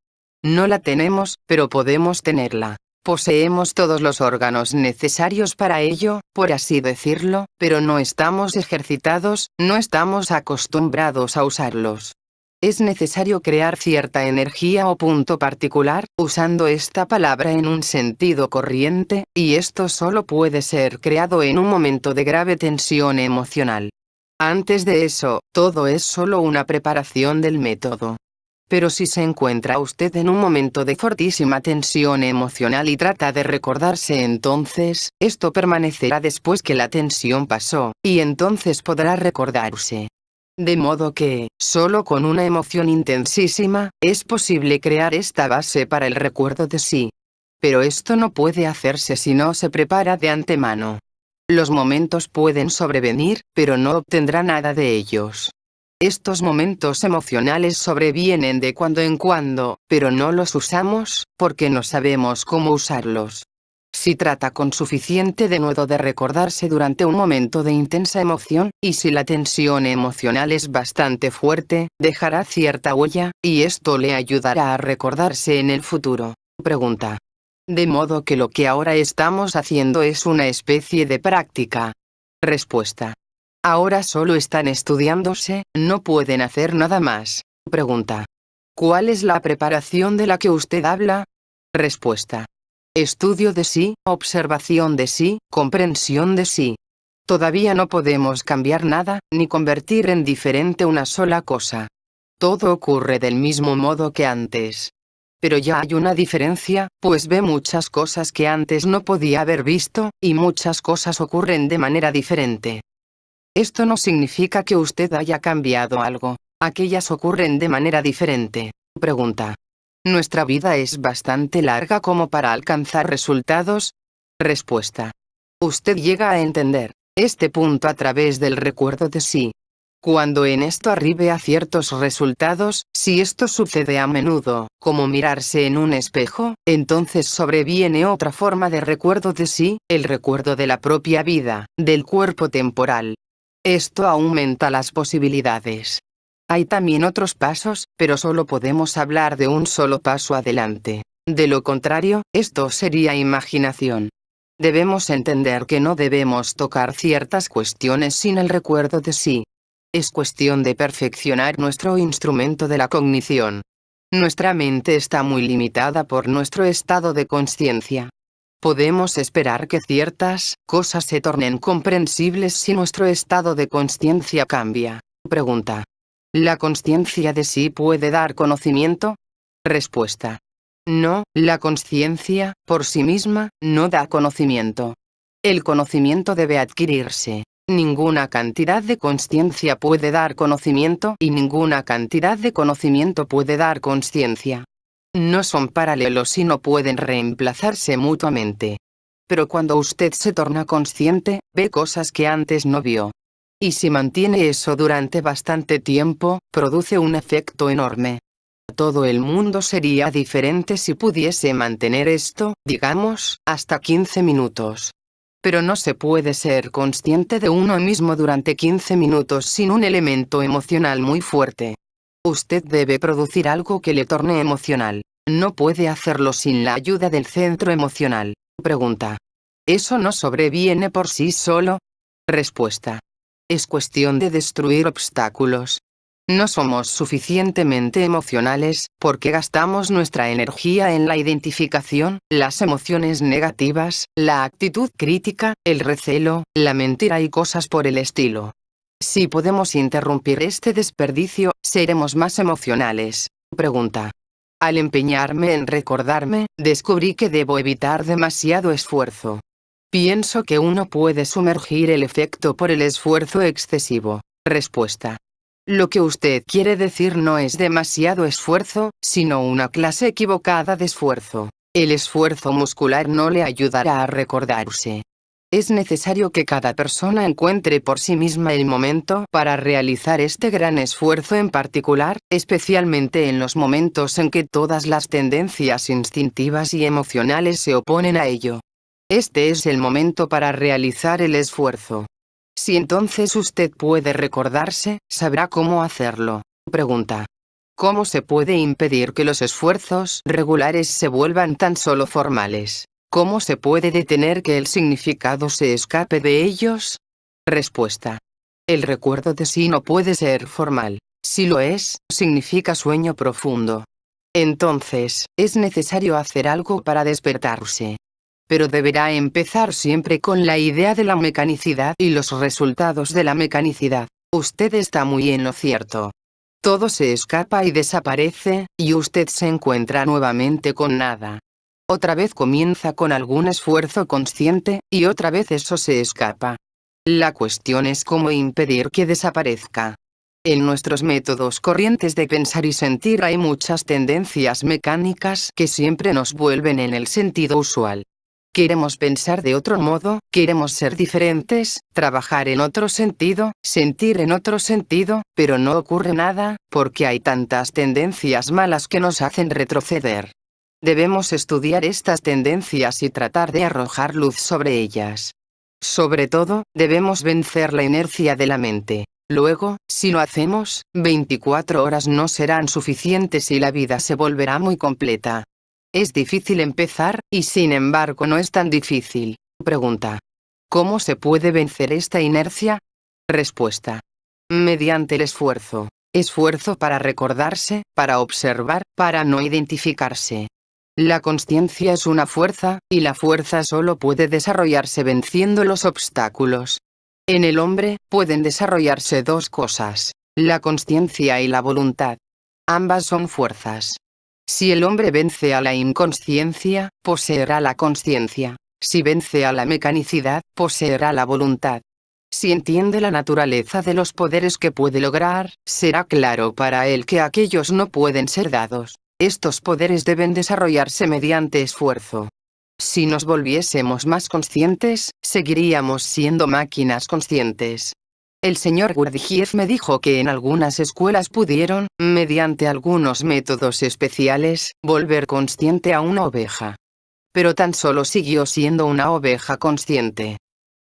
No la tenemos, pero podemos tenerla. Poseemos todos los órganos necesarios para ello, por así decirlo, pero no estamos ejercitados, no estamos acostumbrados a usarlos. Es necesario crear cierta energía o punto particular, usando esta palabra en un sentido corriente, y esto solo puede ser creado en un momento de grave tensión emocional. Antes de eso, todo es solo una preparación del método. Pero si se encuentra usted en un momento de fortísima tensión emocional y trata de recordarse, entonces, esto permanecerá después que la tensión pasó, y entonces podrá recordarse. De modo que, solo con una emoción intensísima, es posible crear esta base para el recuerdo de sí. Pero esto no puede hacerse si no se prepara de antemano. Los momentos pueden sobrevenir, pero no obtendrá nada de ellos. Estos momentos emocionales sobrevienen de cuando en cuando, pero no los usamos, porque no sabemos cómo usarlos. Si trata con suficiente denuedo de recordarse durante un momento de intensa emoción, y si la tensión emocional es bastante fuerte, dejará cierta huella, y esto le ayudará a recordarse en el futuro. Pregunta. De modo que lo que ahora estamos haciendo es una especie de práctica. Respuesta. Ahora solo están estudiándose, no pueden hacer nada más. Pregunta. ¿Cuál es la preparación de la que usted habla? Respuesta. Estudio de sí, observación de sí, comprensión de sí. Todavía no podemos cambiar nada, ni convertir en diferente una sola cosa. Todo ocurre del mismo modo que antes. Pero ya hay una diferencia, pues ve muchas cosas que antes no podía haber visto, y muchas cosas ocurren de manera diferente. Esto no significa que usted haya cambiado algo, aquellas ocurren de manera diferente. Pregunta. ¿Nuestra vida es bastante larga como para alcanzar resultados? Respuesta. Usted llega a entender este punto a través del recuerdo de sí. Cuando en esto arribe a ciertos resultados, si esto sucede a menudo, como mirarse en un espejo, entonces sobreviene otra forma de recuerdo de sí, el recuerdo de la propia vida, del cuerpo temporal. Esto aumenta las posibilidades. Hay también otros pasos, pero solo podemos hablar de un solo paso adelante. De lo contrario, esto sería imaginación. Debemos entender que no debemos tocar ciertas cuestiones sin el recuerdo de sí. Es cuestión de perfeccionar nuestro instrumento de la cognición. Nuestra mente está muy limitada por nuestro estado de conciencia. Podemos esperar que ciertas cosas se tornen comprensibles si nuestro estado de conciencia cambia. Pregunta. ¿La conciencia de sí puede dar conocimiento? Respuesta. No, la conciencia, por sí misma, no da conocimiento. El conocimiento debe adquirirse. Ninguna cantidad de conciencia puede dar conocimiento y ninguna cantidad de conocimiento puede dar conciencia. No son paralelos y no pueden reemplazarse mutuamente. Pero cuando usted se torna consciente, ve cosas que antes no vio. Y si mantiene eso durante bastante tiempo, produce un efecto enorme. Todo el mundo sería diferente si pudiese mantener esto, digamos, hasta 15 minutos. Pero no se puede ser consciente de uno mismo durante 15 minutos sin un elemento emocional muy fuerte. Usted debe producir algo que le torne emocional. No puede hacerlo sin la ayuda del centro emocional. Pregunta. ¿Eso no sobreviene por sí solo? Respuesta. Es cuestión de destruir obstáculos. No somos suficientemente emocionales, porque gastamos nuestra energía en la identificación, las emociones negativas, la actitud crítica, el recelo, la mentira y cosas por el estilo. Si podemos interrumpir este desperdicio, seremos más emocionales. Pregunta. Al empeñarme en recordarme, descubrí que debo evitar demasiado esfuerzo. Pienso que uno puede sumergir el efecto por el esfuerzo excesivo. Respuesta. Lo que usted quiere decir no es demasiado esfuerzo, sino una clase equivocada de esfuerzo. El esfuerzo muscular no le ayudará a recordarse. Es necesario que cada persona encuentre por sí misma el momento para realizar este gran esfuerzo en particular, especialmente en los momentos en que todas las tendencias instintivas y emocionales se oponen a ello. Este es el momento para realizar el esfuerzo. Si entonces usted puede recordarse, sabrá cómo hacerlo. Pregunta. ¿Cómo se puede impedir que los esfuerzos regulares se vuelvan tan solo formales? ¿Cómo se puede detener que el significado se escape de ellos? Respuesta. El recuerdo de sí no puede ser formal. Si lo es, significa sueño profundo. Entonces, es necesario hacer algo para despertarse. Pero deberá empezar siempre con la idea de la mecanicidad y los resultados de la mecanicidad. Usted está muy en lo cierto. Todo se escapa y desaparece, y usted se encuentra nuevamente con nada. Otra vez comienza con algún esfuerzo consciente, y otra vez eso se escapa. La cuestión es cómo impedir que desaparezca. En nuestros métodos corrientes de pensar y sentir hay muchas tendencias mecánicas que siempre nos vuelven en el sentido usual. Queremos pensar de otro modo, queremos ser diferentes, trabajar en otro sentido, sentir en otro sentido, pero no ocurre nada, porque hay tantas tendencias malas que nos hacen retroceder. Debemos estudiar estas tendencias y tratar de arrojar luz sobre ellas. Sobre todo, debemos vencer la inercia de la mente. Luego, si lo hacemos, 24 horas no serán suficientes y la vida se volverá muy completa. Es difícil empezar, y sin embargo no es tan difícil. Pregunta. ¿Cómo se puede vencer esta inercia? Respuesta. Mediante el esfuerzo. Esfuerzo para recordarse, para observar, para no identificarse. La consciencia es una fuerza, y la fuerza solo puede desarrollarse venciendo los obstáculos. En el hombre, pueden desarrollarse dos cosas, la consciencia y la voluntad. Ambas son fuerzas. Si el hombre vence a la inconsciencia, poseerá la consciencia. Si vence a la mecanicidad, poseerá la voluntad. Si entiende la naturaleza de los poderes que puede lograr, será claro para él que aquellos no pueden ser dados. Estos poderes deben desarrollarse mediante esfuerzo. Si nos volviésemos más conscientes, seguiríamos siendo máquinas conscientes. El señor Gurdjieff me dijo que en algunas escuelas pudieron, mediante algunos métodos especiales, volver consciente a una oveja. Pero tan solo siguió siendo una oveja consciente.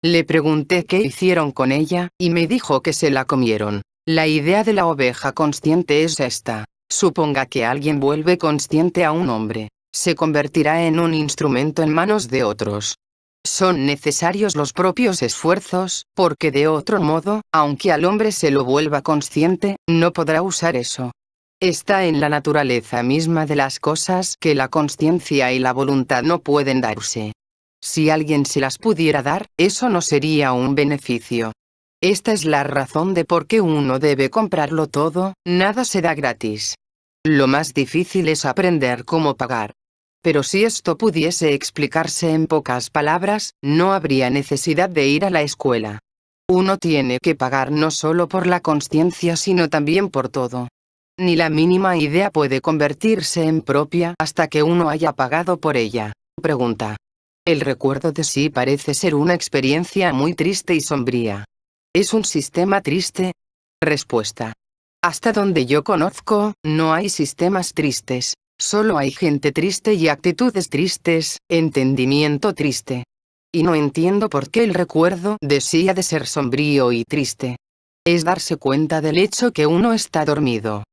Le pregunté qué hicieron con ella, y me dijo que se la comieron. La idea de la oveja consciente es esta. Suponga que alguien vuelve consciente a un hombre. Se convertirá en un instrumento en manos de otros. Son necesarios los propios esfuerzos, porque de otro modo, aunque al hombre se lo vuelva consciente, no podrá usar eso. Está en la naturaleza misma de las cosas que la consciencia y la voluntad no pueden darse. Si alguien se las pudiera dar, eso no sería un beneficio. Esta es la razón de por qué uno debe comprarlo todo, nada se da gratis. Lo más difícil es aprender cómo pagar. Pero si esto pudiese explicarse en pocas palabras, no habría necesidad de ir a la escuela. Uno tiene que pagar no solo por la consciencia sino también por todo. Ni la mínima idea puede convertirse en propia hasta que uno haya pagado por ella. Pregunta. El recuerdo de sí parece ser una experiencia muy triste y sombría. ¿Es un sistema triste? Respuesta. Hasta donde yo conozco, no hay sistemas tristes. Solo hay gente triste y actitudes tristes, entendimiento triste. Y no entiendo por qué el recuerdo de sí ha de ser sombrío y triste. Es darse cuenta del hecho que uno está dormido.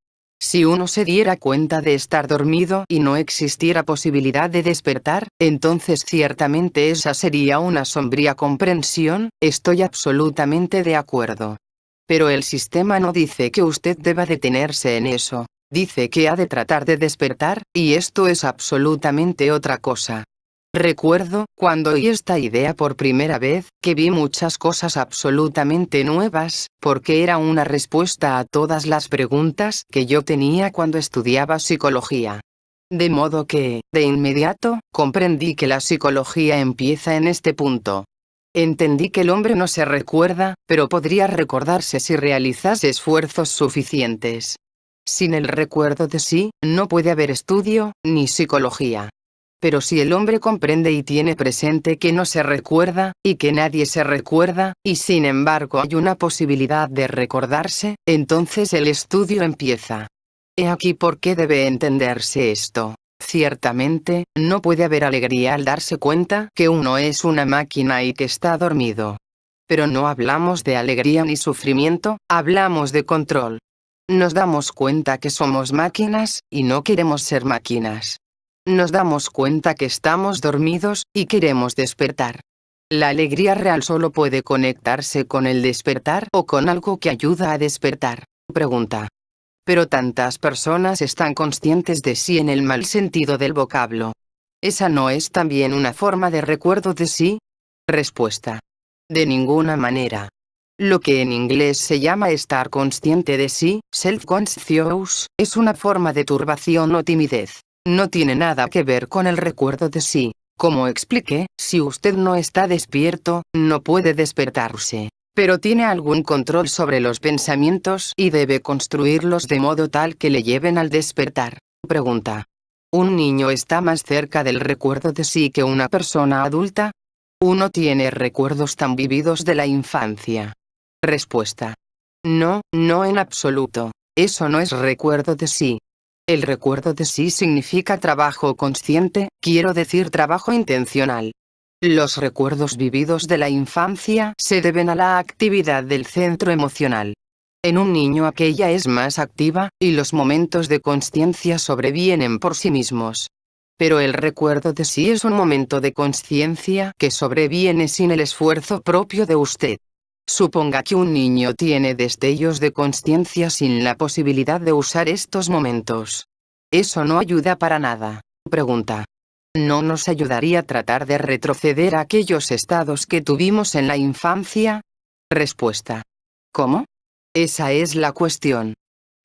Si uno se diera cuenta de estar dormido y no existiera posibilidad de despertar, entonces ciertamente esa sería una sombría comprensión, estoy absolutamente de acuerdo. Pero el sistema no dice que usted deba detenerse en eso. Dice que ha de tratar de despertar, y esto es absolutamente otra cosa. Recuerdo, cuando oí esta idea por primera vez, que vi muchas cosas absolutamente nuevas, porque era una respuesta a todas las preguntas que yo tenía cuando estudiaba psicología. De modo que, de inmediato, comprendí que la psicología empieza en este punto. Entendí que el hombre no se recuerda, pero podría recordarse si realizase esfuerzos suficientes. Sin el recuerdo de sí, no puede haber estudio, ni psicología. Pero si el hombre comprende y tiene presente que no se recuerda, y que nadie se recuerda, y sin embargo hay una posibilidad de recordarse, entonces el estudio empieza. He aquí por qué debe entenderse esto. Ciertamente, no puede haber alegría al darse cuenta que uno es una máquina y que está dormido. Pero no hablamos de alegría ni sufrimiento, hablamos de control. Nos damos cuenta que somos máquinas, y no queremos ser máquinas. Nos damos cuenta que estamos dormidos, y queremos despertar. La alegría real solo puede conectarse con el despertar o con algo que ayuda a despertar. Pregunta. Pero tantas personas están conscientes de sí en el mal sentido del vocablo. ¿Esa no es también una forma de recuerdo de sí? Respuesta. De ninguna manera. Lo que en inglés se llama estar consciente de sí, self-conscious, es una forma de turbación o timidez. No tiene nada que ver con el recuerdo de sí. Como expliqué, si usted no está despierto, no puede despertarse. Pero tiene algún control sobre los pensamientos y debe construirlos de modo tal que le lleven al despertar. Pregunta. ¿Un niño está más cerca del recuerdo de sí que una persona adulta? ¿Uno tiene recuerdos tan vividos de la infancia? Respuesta. No, no en absoluto. Eso no es recuerdo de sí. El recuerdo de sí significa trabajo consciente, quiero decir trabajo intencional. Los recuerdos vividos de la infancia se deben a la actividad del centro emocional. En un niño aquella es más activa, y los momentos de consciencia sobrevienen por sí mismos. Pero el recuerdo de sí es un momento de consciencia que sobreviene sin el esfuerzo propio de usted. Suponga que un niño tiene destellos de consciencia sin la posibilidad de usar estos momentos. Eso no ayuda para nada. Pregunta. ¿No nos ayudaría a tratar de retroceder a aquellos estados que tuvimos en la infancia? Respuesta. ¿Cómo? Esa es la cuestión.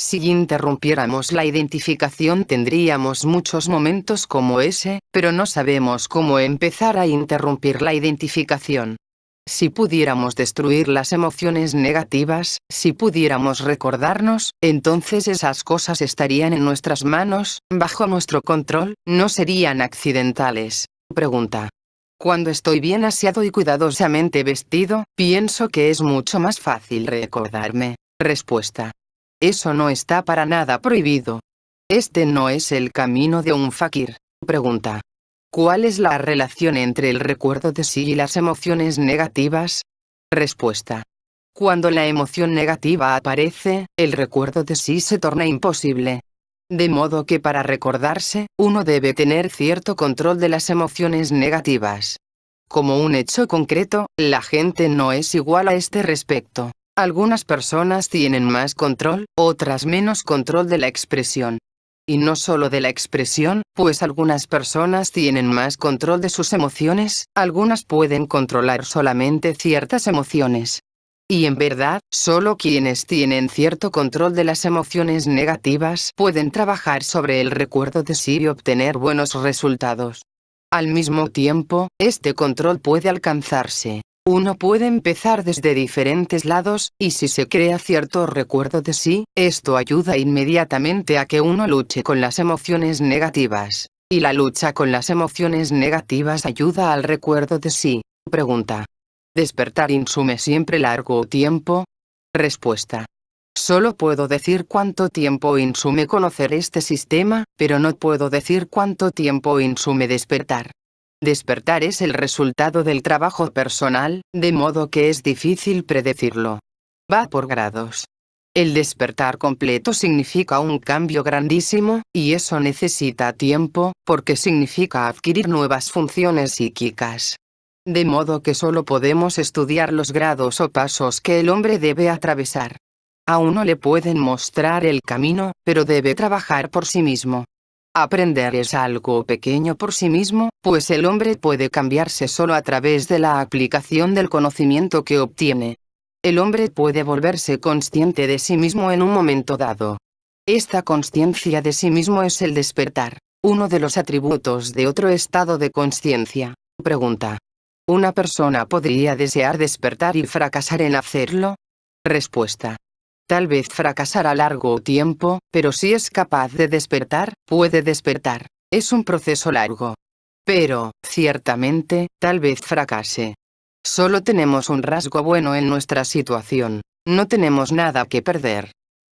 Si interrumpiéramos la identificación tendríamos muchos momentos como ese, pero no sabemos cómo empezar a interrumpir la identificación. Si pudiéramos destruir las emociones negativas, si pudiéramos recordarnos, entonces esas cosas estarían en nuestras manos, bajo nuestro control, no serían accidentales. Pregunta. Cuando estoy bien aseado y cuidadosamente vestido, pienso que es mucho más fácil recordarme. Respuesta. Eso no está para nada prohibido. Este no es el camino de un fakir. Pregunta. ¿Cuál es la relación entre el recuerdo de sí y las emociones negativas? Respuesta. Cuando la emoción negativa aparece, el recuerdo de sí se torna imposible. De modo que para recordarse, uno debe tener cierto control de las emociones negativas. Como un hecho concreto, la gente no es igual a este respecto. Algunas personas tienen más control, otras menos control de la expresión. Y no solo de la expresión, pues algunas personas tienen más control de sus emociones, algunas pueden controlar solamente ciertas emociones. Y en verdad, solo quienes tienen cierto control de las emociones negativas pueden trabajar sobre el recuerdo de sí y obtener buenos resultados. Al mismo tiempo, este control puede alcanzarse. Uno puede empezar desde diferentes lados, y si se crea cierto recuerdo de sí, esto ayuda inmediatamente a que uno luche con las emociones negativas. Y la lucha con las emociones negativas ayuda al recuerdo de sí. Pregunta. ¿Despertar insume siempre largo tiempo? Respuesta. Solo puedo decir cuánto tiempo insume conocer este sistema, pero no puedo decir cuánto tiempo insume despertar. Despertar es el resultado del trabajo personal, de modo que es difícil predecirlo. Va por grados. El despertar completo significa un cambio grandísimo, y eso necesita tiempo, porque significa adquirir nuevas funciones psíquicas. De modo que solo podemos estudiar los grados o pasos que el hombre debe atravesar. A uno le pueden mostrar el camino, pero debe trabajar por sí mismo. Aprender es algo pequeño por sí mismo, pues el hombre puede cambiarse solo a través de la aplicación del conocimiento que obtiene. El hombre puede volverse consciente de sí mismo en un momento dado. Esta consciencia de sí mismo es el despertar, uno de los atributos de otro estado de consciencia. Pregunta. ¿Una persona podría desear despertar y fracasar en hacerlo? Respuesta. Tal vez fracasar a largo tiempo, pero si es capaz de despertar, puede despertar. Es un proceso largo. Pero, ciertamente, tal vez fracase. Solo tenemos un rasgo bueno en nuestra situación. No tenemos nada que perder.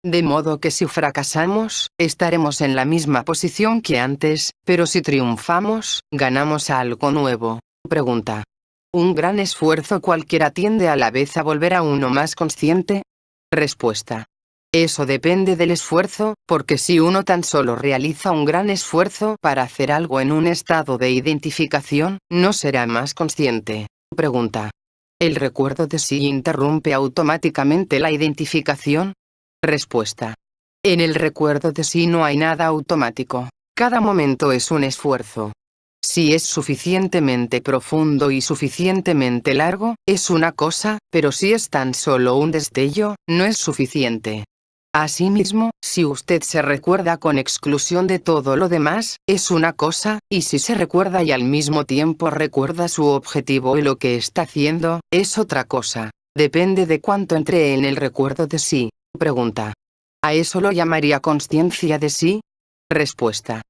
De modo que si fracasamos, estaremos en la misma posición que antes, pero si triunfamos, ganamos algo nuevo. Pregunta. ¿Un gran esfuerzo cualquiera tiende a la vez a volver a uno más consciente? Respuesta. Eso depende del esfuerzo, porque si uno tan solo realiza un gran esfuerzo para hacer algo en un estado de identificación, no será más consciente. Pregunta. ¿El recuerdo de sí interrumpe automáticamente la identificación? Respuesta. En el recuerdo de sí no hay nada automático. Cada momento es un esfuerzo. Si es suficientemente profundo y suficientemente largo, es una cosa, pero si es tan solo un destello, no es suficiente. Asimismo, si usted se recuerda con exclusión de todo lo demás, es una cosa, y si se recuerda y al mismo tiempo recuerda su objetivo y lo que está haciendo, es otra cosa. Depende de cuánto entre en el recuerdo de sí. Pregunta. ¿A eso lo llamaría consciencia de sí? Respuesta.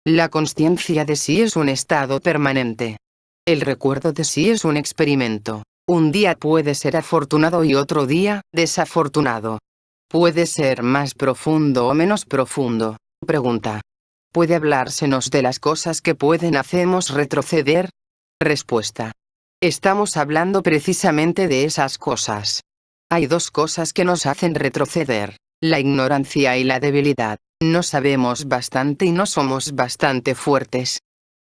La consciencia de sí es un estado permanente. El recuerdo de sí es un experimento. Un día puede ser afortunado y otro día, desafortunado. Puede ser más profundo o menos profundo. Pregunta. ¿Puede hablársenos de las cosas que pueden hacernos retroceder? Respuesta. Estamos hablando precisamente de esas cosas. Hay dos cosas que nos hacen retroceder: la ignorancia y la debilidad. No sabemos bastante y no somos bastante fuertes.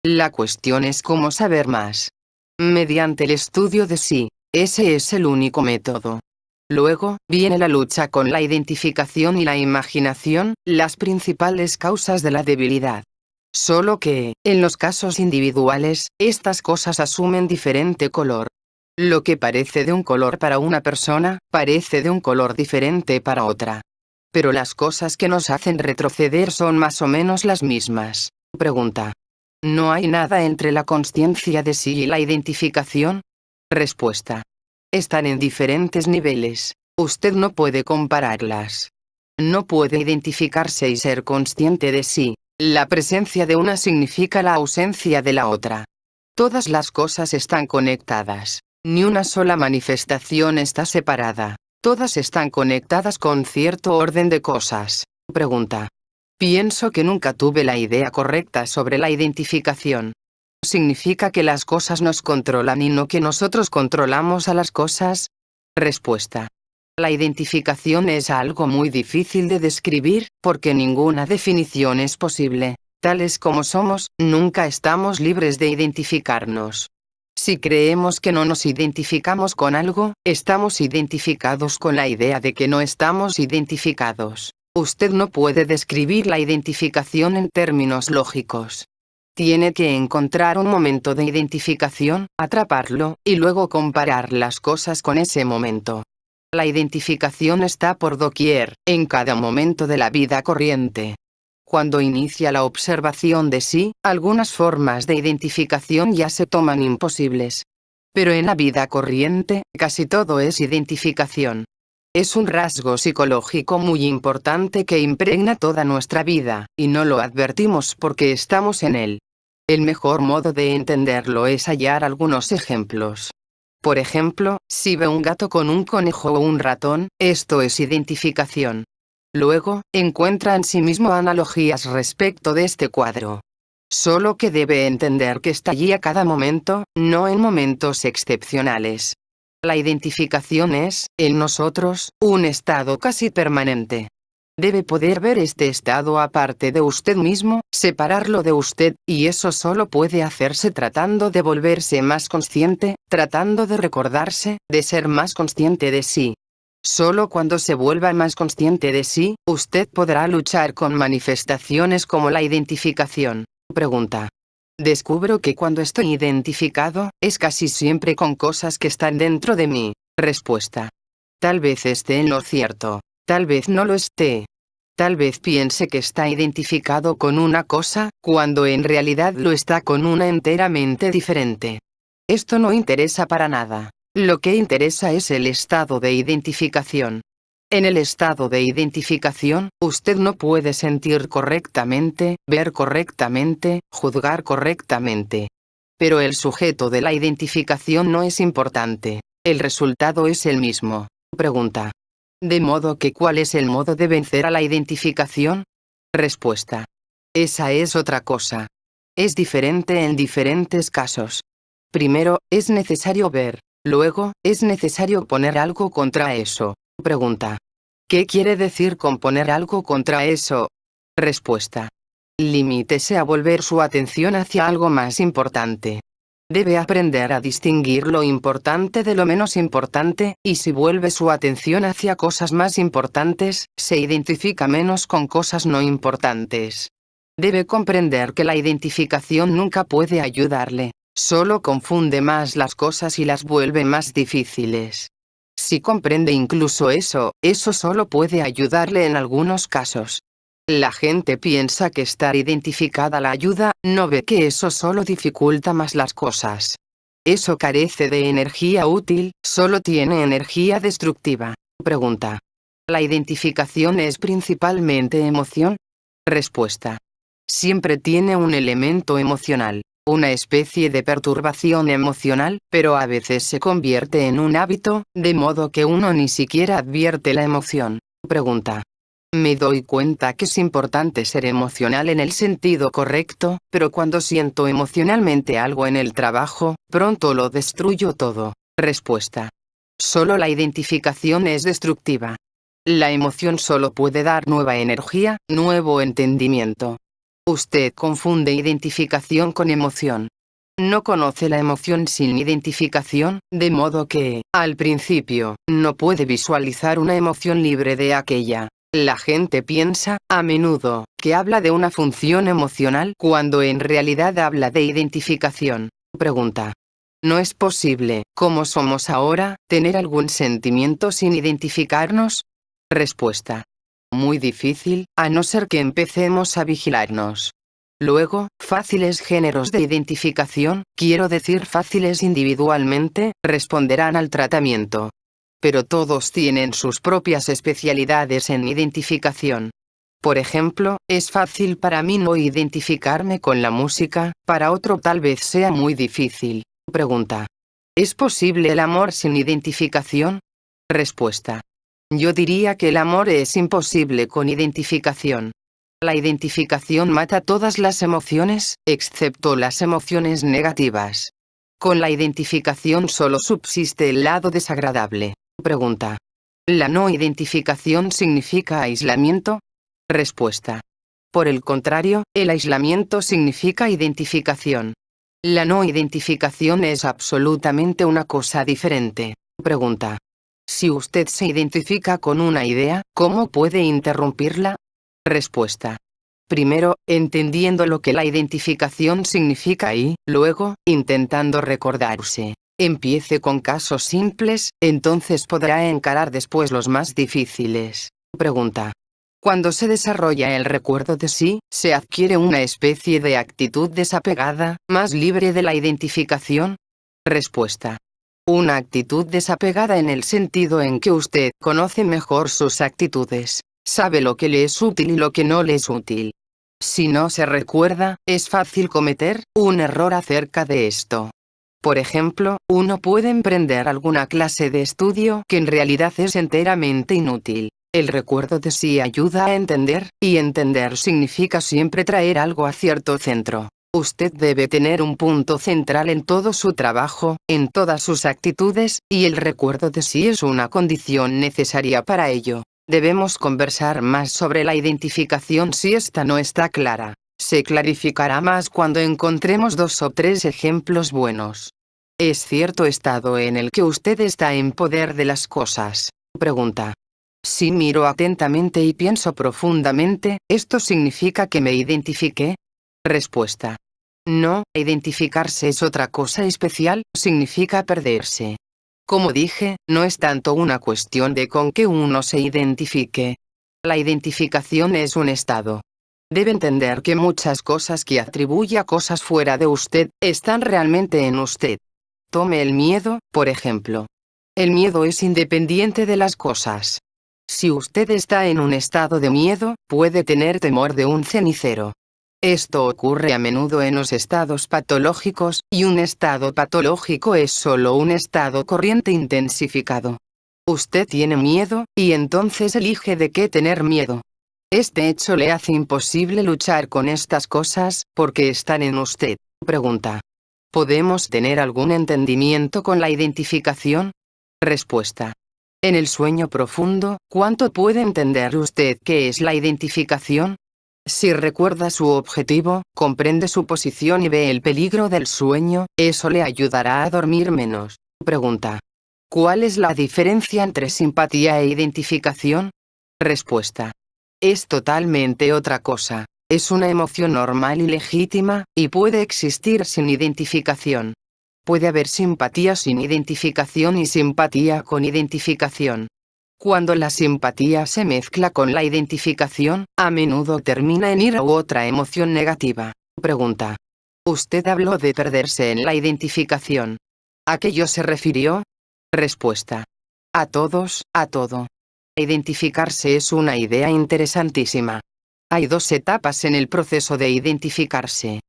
La cuestión es cómo saber más. Mediante el estudio de sí. Ese es el único método. Luego, viene la lucha con la identificación y la imaginación, las principales causas de la debilidad. Solo que, en los casos individuales, estas cosas asumen diferente color. Lo que parece de un color para una persona, parece de un color diferente para otra. Pero las cosas que nos hacen retroceder son más o menos las mismas. Pregunta. ¿No hay nada entre la consciencia de sí y la identificación? Respuesta. Están en diferentes niveles. Usted no puede compararlas. No puede identificarse y ser consciente de sí. La presencia de una significa la ausencia de la otra. Todas las cosas están conectadas. Ni una sola manifestación está separada. Todas están conectadas con cierto orden de cosas. Pregunta. Pienso que nunca tuve la idea correcta sobre la identificación. ¿Significa que las cosas nos controlan y no que nosotros controlamos a las cosas? Respuesta. La identificación es algo muy difícil de describir, porque ninguna definición es posible. Tales como somos, nunca estamos libres de identificarnos. Si creemos que no nos identificamos con algo, estamos identificados con la idea de que no estamos identificados. Usted no puede describir la identificación en términos lógicos. Tiene que encontrar un momento de identificación, atraparlo, y luego comparar las cosas con ese momento. La identificación está por doquier, en cada momento de la vida corriente. Cuando inicia la observación de sí, algunas formas de identificación ya se toman imposibles. Pero en la vida corriente, casi todo es identificación. Es un rasgo psicológico muy importante que impregna toda nuestra vida, y no lo advertimos porque estamos en él. El mejor modo de entenderlo es hallar algunos ejemplos. Por ejemplo, si ve un gato con un conejo o un ratón, esto es identificación. Luego, encuentra en sí mismo analogías respecto de este cuadro. Solo que debe entender que está allí a cada momento, no en momentos excepcionales. La identificación es, en nosotros, un estado casi permanente. Debe poder ver este estado aparte de usted mismo, separarlo de usted, y eso solo puede hacerse tratando de volverse más consciente, tratando de recordarse, de ser más consciente de sí. Solo cuando se vuelva más consciente de sí, usted podrá luchar con manifestaciones como la identificación. Pregunta. Descubro que cuando estoy identificado, es casi siempre con cosas que están dentro de mí. Respuesta. Tal vez esté en lo cierto. Tal vez no lo esté. Tal vez piense que está identificado con una cosa, cuando en realidad lo está con una enteramente diferente. Esto no interesa para nada. Lo que interesa es el estado de identificación. En el estado de identificación, usted no puede sentir correctamente, ver correctamente, juzgar correctamente. Pero el sujeto de la identificación no es importante. El resultado es el mismo. Pregunta. De modo que ¿cuál es el modo de vencer a la identificación? Respuesta. Esa es otra cosa. Es diferente en diferentes casos. Primero, es necesario ver. Luego, es necesario poner algo contra eso. Pregunta. ¿Qué quiere decir con poner algo contra eso? Respuesta. Limítese a volver su atención hacia algo más importante. Debe aprender a distinguir lo importante de lo menos importante, y si vuelve su atención hacia cosas más importantes, se identifica menos con cosas no importantes. Debe comprender que la identificación nunca puede ayudarle, solo confunde más las cosas y las vuelve más difíciles. Si comprende incluso eso solo puede ayudarle en algunos casos. La gente piensa que estar identificada la ayuda, no ve que eso solo dificulta más las cosas. Eso carece de energía útil, solo tiene energía destructiva. Pregunta. ¿La identificación es principalmente emoción? Respuesta. Siempre tiene un elemento emocional, una especie de perturbación emocional, pero a veces se convierte en un hábito, de modo que uno ni siquiera advierte la emoción. Pregunta. Me doy cuenta que es importante ser emocional en el sentido correcto, pero cuando siento emocionalmente algo en el trabajo, pronto lo destruyo todo. Respuesta. Solo la identificación es destructiva. La emoción solo puede dar nueva energía, nuevo entendimiento. Usted confunde identificación con emoción. No conoce la emoción sin identificación, de modo que, al principio, no puede visualizar una emoción libre de aquella. La gente piensa, a menudo, que habla de una función emocional cuando en realidad habla de identificación. Pregunta. ¿No es posible, como somos ahora, tener algún sentimiento sin identificarnos? Respuesta. Muy difícil, a no ser que empecemos a vigilarnos. Luego, fáciles géneros de identificación, quiero decir fáciles individualmente, responderán al tratamiento. Pero todos tienen sus propias especialidades en identificación. Por ejemplo, es fácil para mí no identificarme con la música, para otro tal vez sea muy difícil. Pregunta. ¿Es posible el amor sin identificación? Respuesta. Yo diría que el amor es imposible con identificación. La identificación mata todas las emociones, excepto las emociones negativas. Con la identificación solo subsiste el lado desagradable. Pregunta. ¿La no identificación significa aislamiento? Respuesta. Por el contrario, el aislamiento significa identificación. La no identificación es absolutamente una cosa diferente. Pregunta. Si usted se identifica con una idea, ¿cómo puede interrumpirla? Respuesta. Primero, entendiendo lo que la identificación significa y, luego, intentando recordarse. Empiece con casos simples, entonces podrá encarar después los más difíciles. Pregunta. Cuando se desarrolla el recuerdo de sí, se adquiere una especie de actitud desapegada, más libre de la identificación. Respuesta. Una actitud desapegada en el sentido en que usted conoce mejor sus actitudes, sabe lo que le es útil y lo que no le es útil. Si no se recuerda, es fácil cometer un error acerca de esto. Por ejemplo, uno puede emprender alguna clase de estudio que en realidad es enteramente inútil. El recuerdo de sí ayuda a entender, y entender significa siempre traer algo a cierto centro. Usted debe tener un punto central en todo su trabajo, en todas sus actitudes, y el recuerdo de sí es una condición necesaria para ello. Debemos conversar más sobre la identificación si esta no está clara. Se clarificará más cuando encontremos 2 o 3 ejemplos buenos. ¿Es cierto estado en el que usted está en poder de las cosas? Pregunta. Si miro atentamente y pienso profundamente, ¿esto significa que me identifiqué? Respuesta. No, identificarse es otra cosa especial, significa perderse. Como dije, no es tanto una cuestión de con qué uno se identifique. La identificación es un estado. Debe entender que muchas cosas que atribuye a cosas fuera de usted, están realmente en usted. Tome el miedo, por ejemplo. El miedo es independiente de las cosas. Si usted está en un estado de miedo, puede tener temor de un cenicero. Esto ocurre a menudo en los estados patológicos, y un estado patológico es solo un estado corriente intensificado. Usted tiene miedo, y entonces elige de qué tener miedo. Este hecho le hace imposible luchar con estas cosas, porque están en usted. Pregunta. ¿Podemos tener algún entendimiento con la identificación? Respuesta. En el sueño profundo, ¿cuánto puede entender usted qué es la identificación? Si recuerda su objetivo, comprende su posición y ve el peligro del sueño, eso le ayudará a dormir menos. Pregunta. ¿Cuál es la diferencia entre simpatía e identificación? Respuesta. Es totalmente otra cosa. Es una emoción normal y legítima, y puede existir sin identificación. Puede haber simpatía sin identificación y simpatía con identificación. Cuando la simpatía se mezcla con la identificación, a menudo termina en ira u otra emoción negativa. Pregunta. Usted habló de perderse en la identificación. ¿A qué ello se refirió? Respuesta. A todos, a todo. Identificarse es una idea interesantísima. Hay dos etapas en el proceso de identificarse.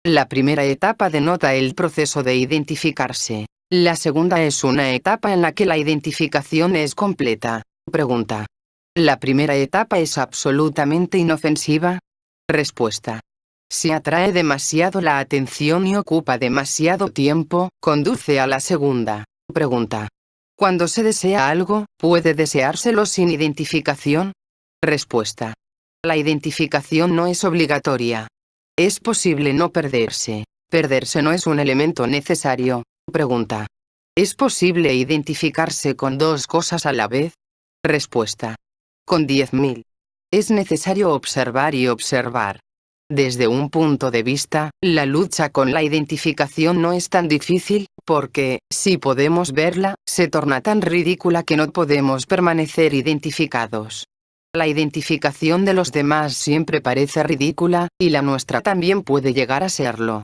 La primera etapa denota el proceso de identificarse. La segunda es una etapa en la que la identificación es completa. Pregunta. ¿La primera etapa es absolutamente inofensiva? Respuesta. Si atrae demasiado la atención y ocupa demasiado tiempo, conduce a la segunda. Pregunta. Cuando se desea algo, ¿puede deseárselo sin identificación? Respuesta. La identificación no es obligatoria. Es posible no perderse. Perderse no es un elemento necesario. Pregunta. ¿Es posible identificarse con dos cosas a la vez? Respuesta. Con 10.000. Es necesario observar y observar. Desde un punto de vista, la lucha con la identificación no es tan difícil, porque, si podemos verla, se torna tan ridícula que no podemos permanecer identificados. La identificación de los demás siempre parece ridícula, y la nuestra también puede llegar a serlo.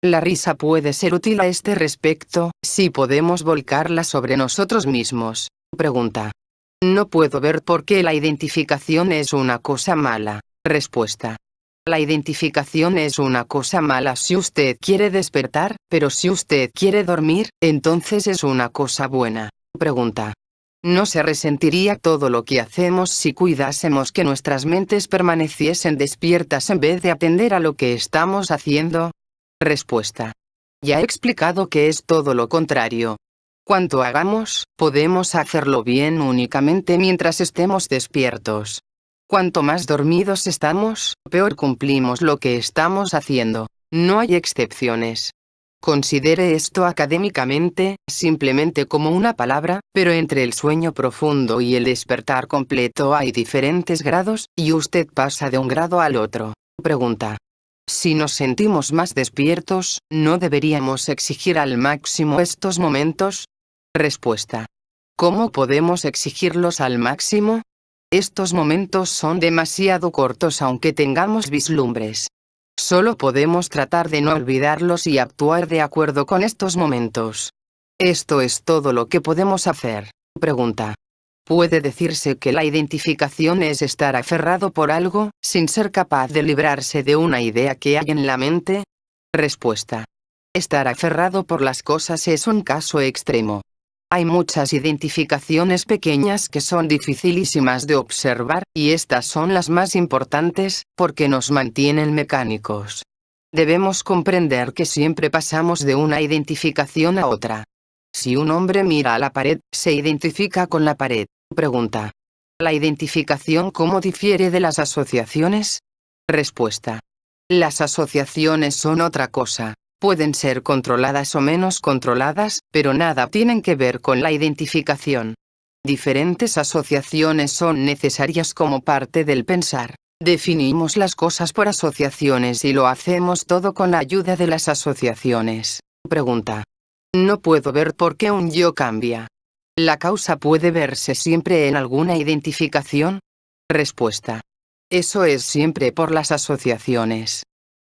La risa puede ser útil a este respecto, si podemos volcarla sobre nosotros mismos. Pregunta. No puedo ver por qué la identificación es una cosa mala. Respuesta. La identificación es una cosa mala si usted quiere despertar, pero si usted quiere dormir, entonces es una cosa buena. Pregunta. ¿No se resentiría todo lo que hacemos si cuidásemos que nuestras mentes permaneciesen despiertas en vez de atender a lo que estamos haciendo? Respuesta. Ya he explicado que es todo lo contrario. Cuanto hagamos, podemos hacerlo bien únicamente mientras estemos despiertos. Cuanto más dormidos estamos, peor cumplimos lo que estamos haciendo. No hay excepciones. Considere esto académicamente, simplemente como una palabra, pero entre el sueño profundo y el despertar completo hay diferentes grados, y usted pasa de un grado al otro. Pregunta. Si nos sentimos más despiertos, ¿no deberíamos exigir al máximo estos momentos? Respuesta. ¿Cómo podemos exigirlos al máximo? Estos momentos son demasiado cortos aunque tengamos vislumbres. Solo podemos tratar de no olvidarlos y actuar de acuerdo con estos momentos. Esto es todo lo que podemos hacer. Pregunta. ¿Puede decirse que la identificación es estar aferrado por algo, sin ser capaz de librarse de una idea que hay en la mente? Respuesta. Estar aferrado por las cosas es un caso extremo. Hay muchas identificaciones pequeñas que son dificilísimas de observar, y estas son las más importantes, porque nos mantienen mecánicos. Debemos comprender que siempre pasamos de una identificación a otra. Si un hombre mira a la pared, se identifica con la pared. Pregunta. ¿La identificación cómo difiere de las asociaciones? Respuesta. Las asociaciones son otra cosa. Pueden ser controladas o menos controladas, pero nada tienen que ver con la identificación. Diferentes asociaciones son necesarias como parte del pensar. Definimos las cosas por asociaciones y lo hacemos todo con la ayuda de las asociaciones. Pregunta. No puedo ver por qué un yo cambia. ¿La causa puede verse siempre en alguna identificación? Respuesta. Eso es siempre por las asociaciones.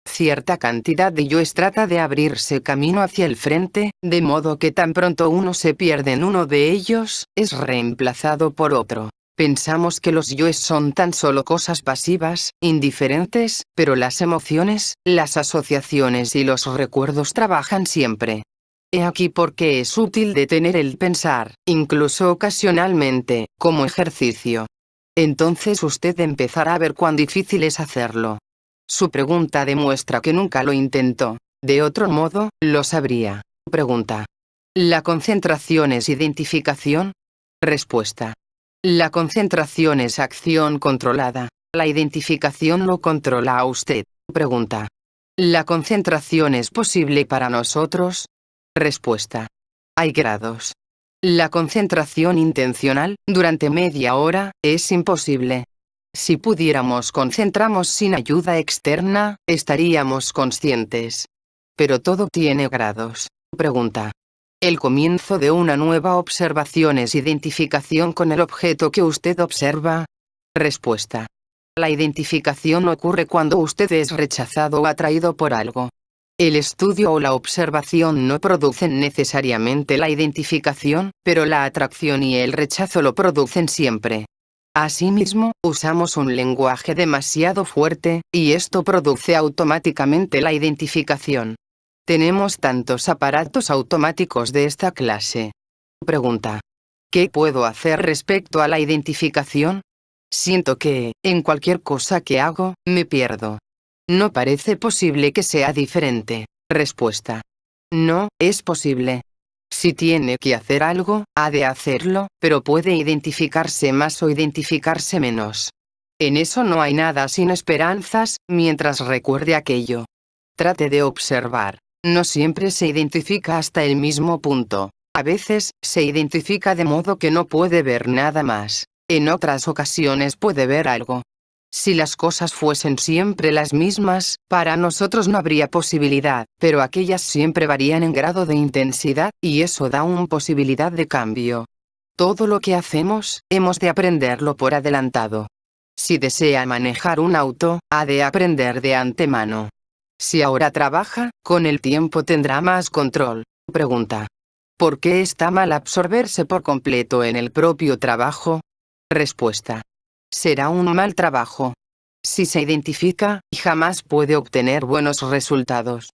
Cierta cantidad de yoes trata de abrirse camino hacia el frente, de modo que tan pronto uno se pierde en uno de ellos, es reemplazado por otro. Pensamos que los yoes son tan solo cosas pasivas, indiferentes, pero las emociones, las asociaciones y los recuerdos trabajan siempre. He aquí por qué es útil detener el pensar, incluso ocasionalmente, como ejercicio. Entonces usted empezará a ver cuán difícil es hacerlo. Su pregunta demuestra que nunca lo intentó. De otro modo, lo sabría. Pregunta. ¿La concentración es identificación? Respuesta. La concentración es acción controlada. La identificación lo controla a usted. Pregunta. ¿La concentración es posible para nosotros? Respuesta. Hay grados. La concentración intencional, durante media hora, es imposible. Si pudiéramos concentrarnos sin ayuda externa, estaríamos conscientes. Pero todo tiene grados. Pregunta. El comienzo de una nueva observación es identificación con el objeto que usted observa. Respuesta. La identificación ocurre cuando usted es rechazado o atraído por algo. El estudio o la observación no producen necesariamente la identificación, pero la atracción y el rechazo lo producen siempre. Asimismo, usamos un lenguaje demasiado fuerte, y esto produce automáticamente la identificación. Tenemos tantos aparatos automáticos de esta clase. Pregunta. ¿Qué puedo hacer respecto a la identificación? Siento que, en cualquier cosa que hago, me pierdo. No parece posible que sea diferente. Respuesta. No, es posible. Si tiene que hacer algo, ha de hacerlo, pero puede identificarse más o identificarse menos. En eso no hay nada sin esperanzas, mientras recuerde aquello. Trate de observar. No siempre se identifica hasta el mismo punto. A veces, se identifica de modo que no puede ver nada más. En otras ocasiones puede ver algo. Si las cosas fuesen siempre las mismas, para nosotros no habría posibilidad, pero aquellas siempre varían en grado de intensidad, y eso da una posibilidad de cambio. Todo lo que hacemos, hemos de aprenderlo por adelantado. Si desea manejar un auto, ha de aprender de antemano. Si ahora trabaja, con el tiempo tendrá más control. Pregunta. ¿Por qué está mal absorberse por completo en el propio trabajo? Respuesta. Será un mal trabajo. Si se identifica, jamás puede obtener buenos resultados.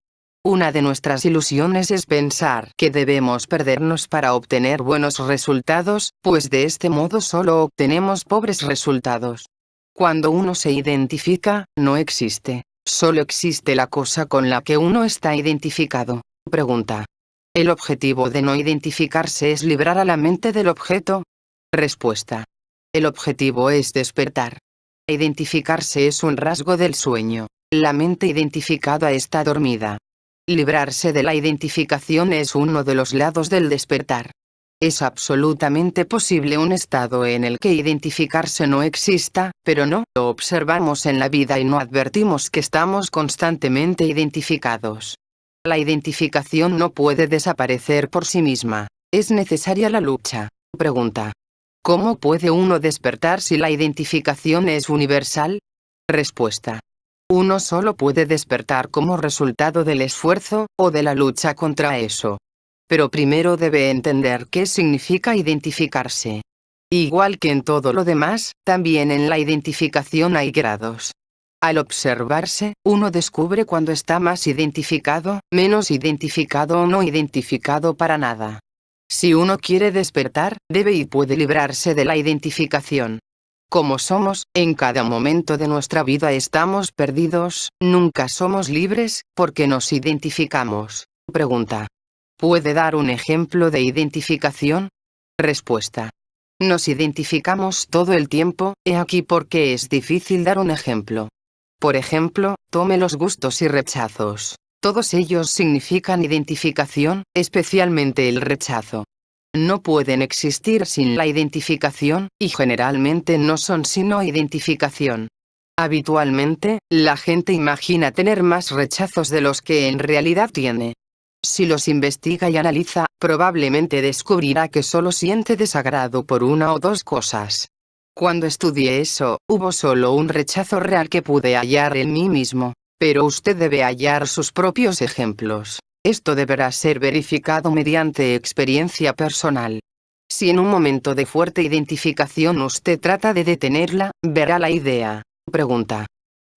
Una de nuestras ilusiones es pensar que debemos perdernos para obtener buenos resultados, pues de este modo solo obtenemos pobres resultados. Cuando uno se identifica, no existe. Solo existe la cosa con la que uno está identificado. Pregunta. ¿El objetivo de no identificarse es librar a la mente del objeto? Respuesta. El objetivo es despertar. Identificarse es un rasgo del sueño. La mente identificada está dormida. Librarse de la identificación es uno de los lados del despertar. Es absolutamente posible un estado en el que identificarse no exista, pero no lo observamos en la vida y no advertimos que estamos constantemente identificados. La identificación no puede desaparecer por sí misma. Es necesaria la lucha. Pregunta. ¿Cómo puede uno despertar si la identificación es universal? Respuesta. Uno solo puede despertar como resultado del esfuerzo, o de la lucha contra eso. Pero primero debe entender qué significa identificarse. Igual que en todo lo demás, también en la identificación hay grados. Al observarse, uno descubre cuando está más identificado, menos identificado o no identificado para nada. Si uno quiere despertar, debe y puede librarse de la identificación. Como somos, en cada momento de nuestra vida estamos perdidos, nunca somos libres, porque nos identificamos. Pregunta. ¿Puede dar un ejemplo de identificación? Respuesta. Nos identificamos todo el tiempo, he aquí por qué es difícil dar un ejemplo. Por ejemplo, tome los gustos y rechazos. Todos ellos significan identificación, especialmente el rechazo. No pueden existir sin la identificación, y generalmente no son sino identificación. Habitualmente, la gente imagina tener más rechazos de los que en realidad tiene. Si los investiga y analiza, probablemente descubrirá que solo siente desagrado por una o dos cosas. Cuando estudié eso, hubo solo un rechazo real que pude hallar en mí mismo. Pero usted debe hallar sus propios ejemplos. Esto deberá ser verificado mediante experiencia personal. Si en un momento de fuerte identificación usted trata de detenerla, verá la idea. Pregunta.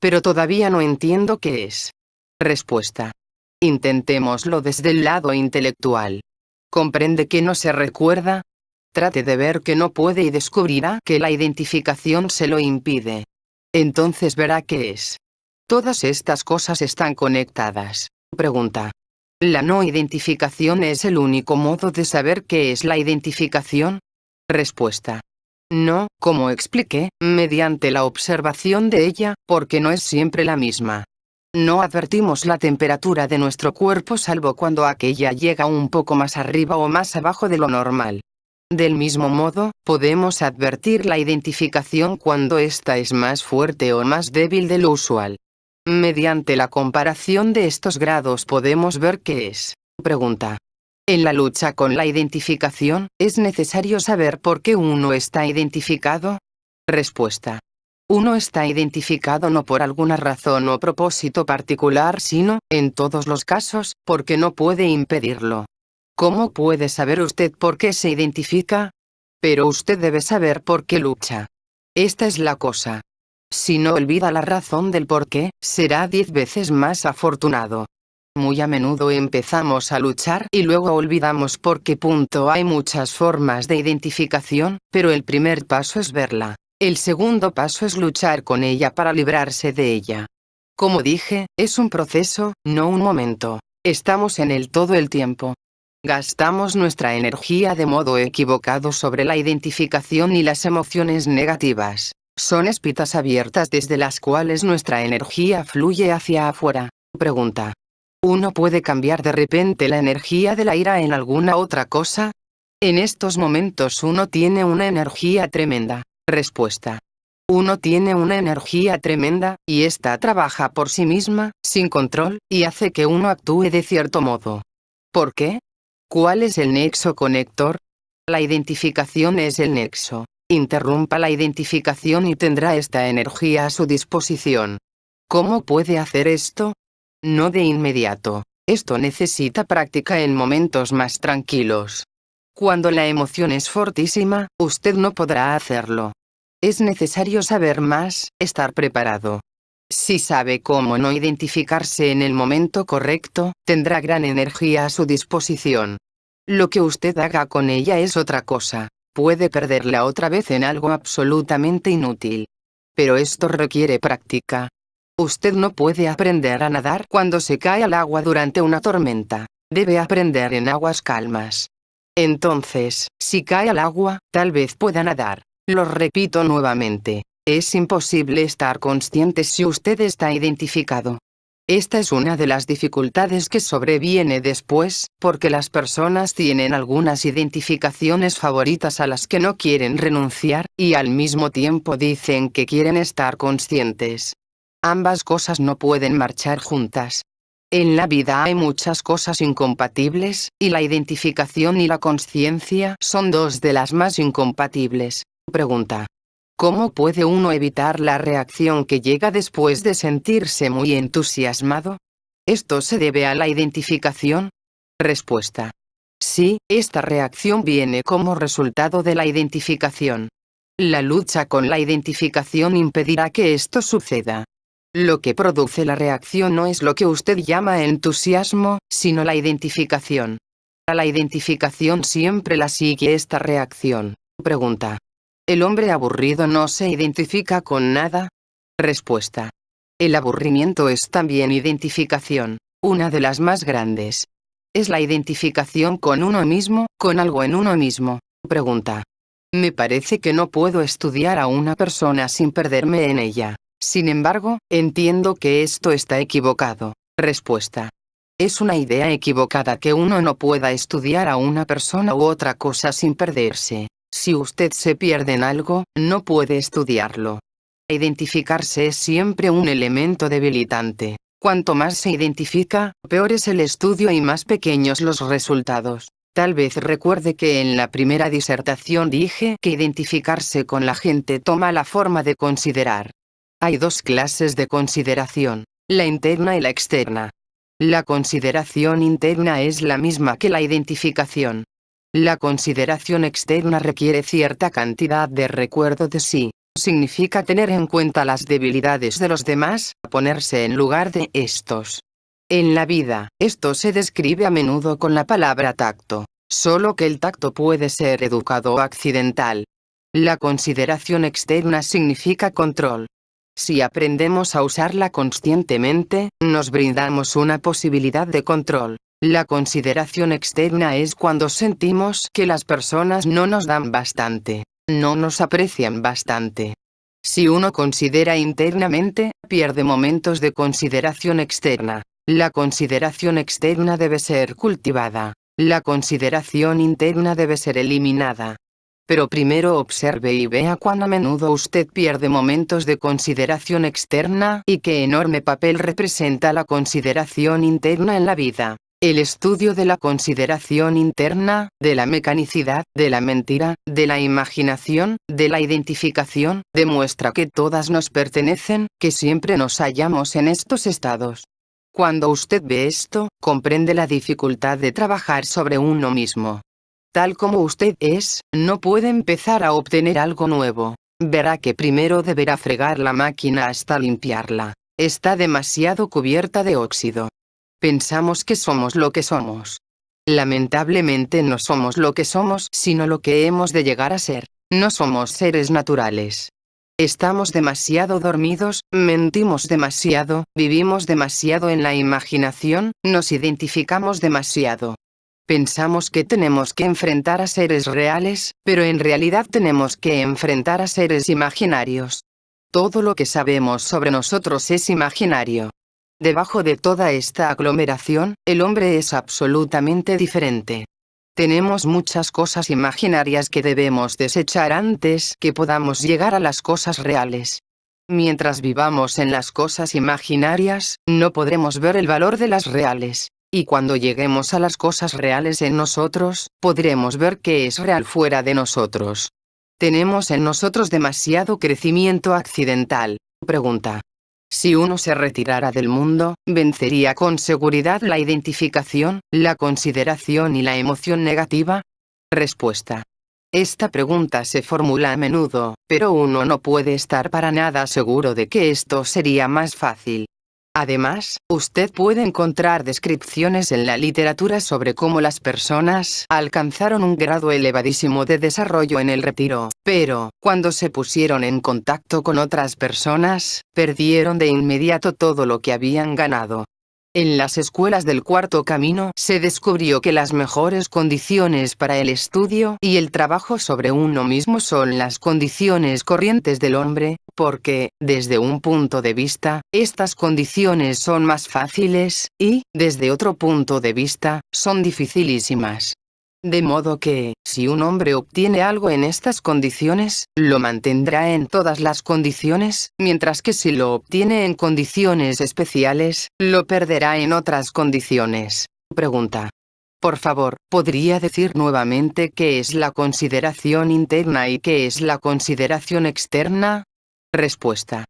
Pero todavía no entiendo qué es. Respuesta. Intentémoslo desde el lado intelectual. ¿Comprende que no se recuerda? Trate de ver que no puede y descubrirá que la identificación se lo impide. Entonces verá qué es. Todas estas cosas están conectadas. Pregunta. ¿La no identificación es el único modo de saber qué es la identificación? Respuesta. No, como expliqué, mediante la observación de ella, porque no es siempre la misma. No advertimos la temperatura de nuestro cuerpo salvo cuando aquella llega un poco más arriba o más abajo de lo normal. Del mismo modo, podemos advertir la identificación cuando ésta es más fuerte o más débil de lo usual. Mediante la comparación de estos grados podemos ver qué es. Pregunta. En la lucha con la identificación, ¿es necesario saber por qué uno está identificado? Respuesta. Uno está identificado no por alguna razón o propósito particular sino, en todos los casos, porque no puede impedirlo. ¿Cómo puede saber usted por qué se identifica? Pero usted debe saber por qué lucha. Esta es la cosa. Si no olvida la razón del por qué, será 10 veces más afortunado. Muy a menudo empezamos a luchar y luego olvidamos por qué. Hay muchas formas de identificación, pero el primer paso es verla. El segundo paso es luchar con ella para librarse de ella. Como dije, es un proceso, no un momento. Estamos en él todo el tiempo. Gastamos nuestra energía de modo equivocado sobre la identificación y las emociones negativas. Son espitas abiertas desde las cuales nuestra energía fluye hacia afuera. Pregunta. ¿Uno puede cambiar de repente la energía de la ira en alguna otra cosa? En estos momentos uno tiene una energía tremenda. Respuesta. Uno tiene una energía tremenda, y ésta trabaja por sí misma, sin control, y hace que uno actúe de cierto modo. ¿Por qué? ¿Cuál es el nexo conector? La identificación es el nexo. Interrumpa la identificación y tendrá esta energía a su disposición. ¿Cómo puede hacer esto? No de inmediato. Esto necesita práctica en momentos más tranquilos. Cuando la emoción es fortísima, usted no podrá hacerlo. Es necesario saber más, estar preparado. Si sabe cómo no identificarse en el momento correcto, tendrá gran energía a su disposición. Lo que usted haga con ella es otra cosa. Puede perderla otra vez en algo absolutamente inútil. Pero esto requiere práctica. Usted no puede aprender a nadar cuando se cae al agua durante una tormenta. Debe aprender en aguas calmas. Entonces, si cae al agua, tal vez pueda nadar. Lo repito nuevamente. Es imposible estar consciente si usted está identificado. Esta es una de las dificultades que sobreviene después, porque las personas tienen algunas identificaciones favoritas a las que no quieren renunciar, y al mismo tiempo dicen que quieren estar conscientes. Ambas cosas no pueden marchar juntas. En la vida hay muchas cosas incompatibles, y la identificación y la consciencia son dos de las más incompatibles. Pregunta. ¿Cómo puede uno evitar la reacción que llega después de sentirse muy entusiasmado? ¿Esto se debe a la identificación? Respuesta. Sí, esta reacción viene como resultado de la identificación. La lucha con la identificación impedirá que esto suceda. Lo que produce la reacción no es lo que usted llama entusiasmo, sino la identificación. A la identificación siempre la sigue esta reacción. Pregunta. ¿El hombre aburrido no se identifica con nada? Respuesta. El aburrimiento es también identificación, una de las más grandes. Es la identificación con uno mismo, con algo en uno mismo. Pregunta. Me parece que no puedo estudiar a una persona sin perderme en ella. Sin embargo, entiendo que esto está equivocado. Respuesta. Es una idea equivocada que uno no pueda estudiar a una persona u otra cosa sin perderse. Si usted se pierde en algo, no puede estudiarlo. Identificarse es siempre un elemento debilitante. Cuanto más se identifica, peor es el estudio y más pequeños los resultados. Tal vez recuerde que en la primera disertación dije que identificarse con la gente toma la forma de considerar. Hay dos clases de consideración, la interna y la externa. La consideración interna es la misma que la identificación. La consideración externa requiere cierta cantidad de recuerdo de sí. Significa tener en cuenta las debilidades de los demás, ponerse en lugar de estos. En la vida, esto se describe a menudo con la palabra tacto, solo que el tacto puede ser educado o accidental. La consideración externa significa control. Si aprendemos a usarla conscientemente, nos brindamos una posibilidad de control. La consideración externa es cuando sentimos que las personas no nos dan bastante, no nos aprecian bastante. Si uno considera internamente, pierde momentos de consideración externa. La consideración externa debe ser cultivada. La consideración interna debe ser eliminada. Pero primero observe y vea cuán a menudo usted pierde momentos de consideración externa y qué enorme papel representa la consideración interna en la vida. El estudio de la consideración interna, de la mecanicidad, de la mentira, de la imaginación, de la identificación, demuestra que todas nos pertenecen, que siempre nos hallamos en estos estados. Cuando usted ve esto, comprende la dificultad de trabajar sobre uno mismo. Tal como usted es, no puede empezar a obtener algo nuevo. Verá que primero deberá fregar la máquina hasta limpiarla. Está demasiado cubierta de óxido. Pensamos que somos lo que somos. Lamentablemente no somos lo que somos, sino lo que hemos de llegar a ser. No somos seres naturales. Estamos demasiado dormidos, mentimos demasiado, vivimos demasiado en la imaginación, nos identificamos demasiado. Pensamos que tenemos que enfrentar a seres reales, pero en realidad tenemos que enfrentar a seres imaginarios. Todo lo que sabemos sobre nosotros es imaginario. Debajo de toda esta aglomeración, el hombre es absolutamente diferente. Tenemos muchas cosas imaginarias que debemos desechar antes que podamos llegar a las cosas reales. Mientras vivamos en las cosas imaginarias, no podremos ver el valor de las reales. Y cuando lleguemos a las cosas reales en nosotros, podremos ver qué es real fuera de nosotros. ¿Tenemos en nosotros demasiado crecimiento accidental? Pregunta. Si uno se retirara del mundo, ¿vencería con seguridad la identificación, la consideración y la emoción negativa? Respuesta. Esta pregunta se formula a menudo, pero uno no puede estar para nada seguro de que esto sería más fácil. Además, usted puede encontrar descripciones en la literatura sobre cómo las personas alcanzaron un grado elevadísimo de desarrollo en el retiro, pero, cuando se pusieron en contacto con otras personas, perdieron de inmediato todo lo que habían ganado. En las escuelas del Cuarto Camino se descubrió que las mejores condiciones para el estudio y el trabajo sobre uno mismo son las condiciones corrientes del hombre, porque, desde un punto de vista, estas condiciones son más fáciles, y, desde otro punto de vista, son dificilísimas. De modo que, si un hombre obtiene algo en estas condiciones, lo mantendrá en todas las condiciones, mientras que si lo obtiene en condiciones especiales, lo perderá en otras condiciones. Pregunta. Por favor, ¿podría decir nuevamente qué es la consideración interna y qué es la consideración externa? Respuesta.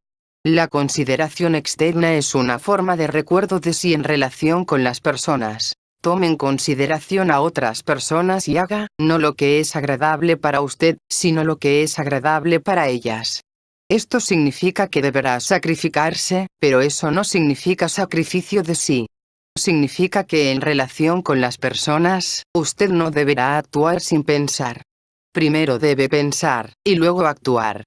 La consideración externa es una forma de recuerdo de sí en relación con las personas. Tome en consideración a otras personas y haga, no lo que es agradable para usted, sino lo que es agradable para ellas. Esto significa que deberá sacrificarse, pero eso no significa sacrificio de sí. Significa que en relación con las personas, usted no deberá actuar sin pensar. Primero debe pensar, y luego actuar.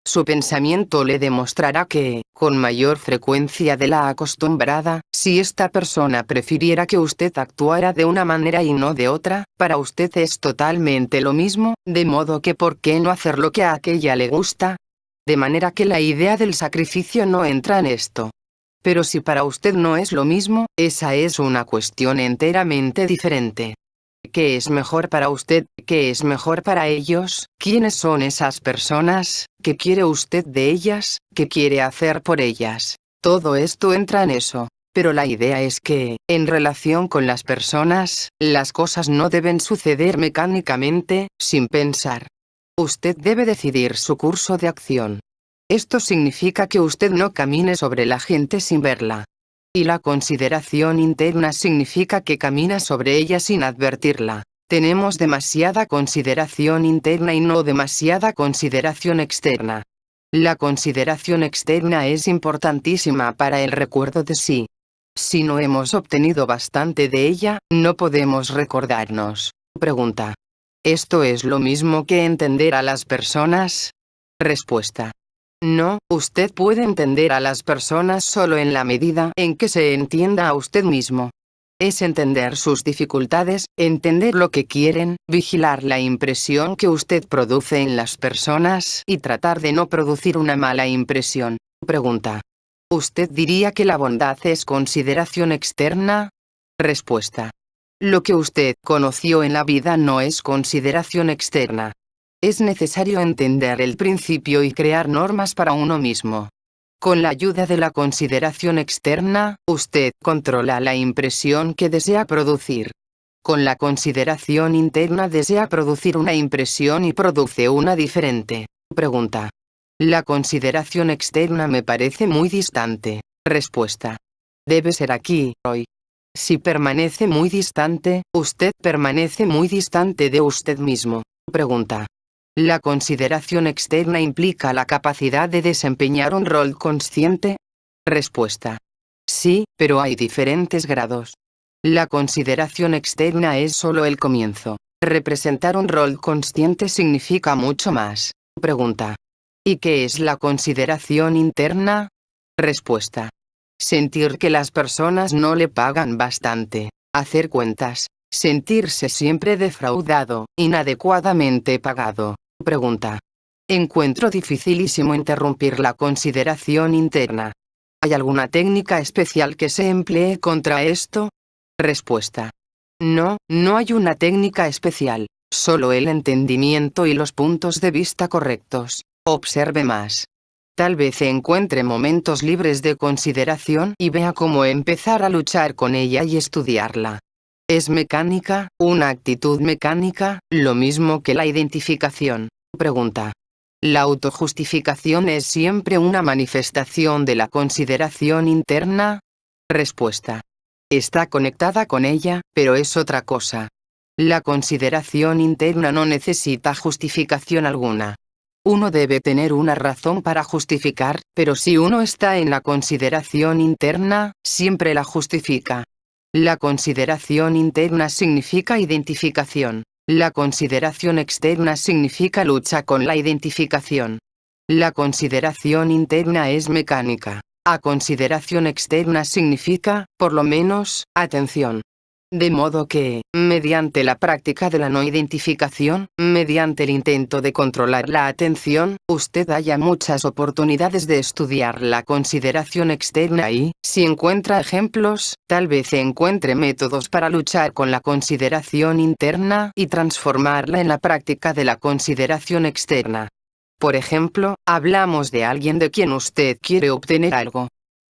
Su pensamiento le demostrará que, con mayor frecuencia de la acostumbrada, si esta persona prefiriera que usted actuara de una manera y no de otra, para usted es totalmente lo mismo, de modo que ¿por qué no hacer lo que a aquella le gusta? De manera que la idea del sacrificio no entra en esto. Pero si para usted no es lo mismo, esa es una cuestión enteramente diferente. ¿Qué es mejor para usted? ¿Qué es mejor para ellos? ¿Quiénes son esas personas? ¿Qué quiere usted de ellas? ¿Qué quiere hacer por ellas? Todo esto entra en eso. Pero la idea es que, en relación con las personas, las cosas no deben suceder mecánicamente, sin pensar. Usted debe decidir su curso de acción. Esto significa que usted no camine sobre la gente sin verla. Y la consideración interna significa que camina sobre ella sin advertirla. Tenemos demasiada consideración interna y no demasiada consideración externa. La consideración externa es importantísima para el recuerdo de sí. Si no hemos obtenido bastante de ella, no podemos recordarnos. Pregunta. ¿Esto es lo mismo que entender a las personas? Respuesta. No, usted puede entender a las personas solo en la medida en que se entienda a usted mismo. Es entender sus dificultades, entender lo que quieren, vigilar la impresión que usted produce en las personas y tratar de no producir una mala impresión. Pregunta. ¿Usted diría que la bondad es consideración externa? Respuesta. Lo que usted conoció en la vida no es consideración externa. Es necesario entender el principio y crear normas para uno mismo. Con la ayuda de la consideración externa, usted controla la impresión que desea producir. Con la consideración interna desea producir una impresión y produce una diferente. Pregunta. La consideración externa me parece muy distante. Respuesta. Debe ser aquí, hoy. Si permanece muy distante, usted permanece muy distante de usted mismo. Pregunta. ¿La consideración externa implica la capacidad de desempeñar un rol consciente? Respuesta. Sí, pero hay diferentes grados. La consideración externa es solo el comienzo. Representar un rol consciente significa mucho más. Pregunta. ¿Y qué es la consideración interna? Respuesta. Sentir que las personas no le pagan bastante. Hacer cuentas. Sentirse siempre defraudado, inadecuadamente pagado. Pregunta. Encuentro dificilísimo interrumpir la consideración interna. ¿Hay alguna técnica especial que se emplee contra esto? Respuesta. No, no hay una técnica especial, solo el entendimiento y los puntos de vista correctos. Observe más. Tal vez encuentre momentos libres de consideración y vea cómo empezar a luchar con ella y estudiarla. ¿Es mecánica, una actitud mecánica, lo mismo que la identificación? Pregunta. ¿La autojustificación es siempre una manifestación de la consideración interna? Respuesta. Está conectada con ella, pero es otra cosa. La consideración interna no necesita justificación alguna. Uno debe tener una razón para justificar, pero si uno está en la consideración interna, siempre la justifica. La consideración interna significa identificación. La consideración externa significa lucha con la identificación. La consideración interna es mecánica. A consideración externa significa, por lo menos, atención. De modo que, mediante la práctica de la no identificación, mediante el intento de controlar la atención, usted haya muchas oportunidades de estudiar la consideración externa y, si encuentra ejemplos, tal vez encuentre métodos para luchar con la consideración interna y transformarla en la práctica de la consideración externa. Por ejemplo, hablamos de alguien de quien usted quiere obtener algo.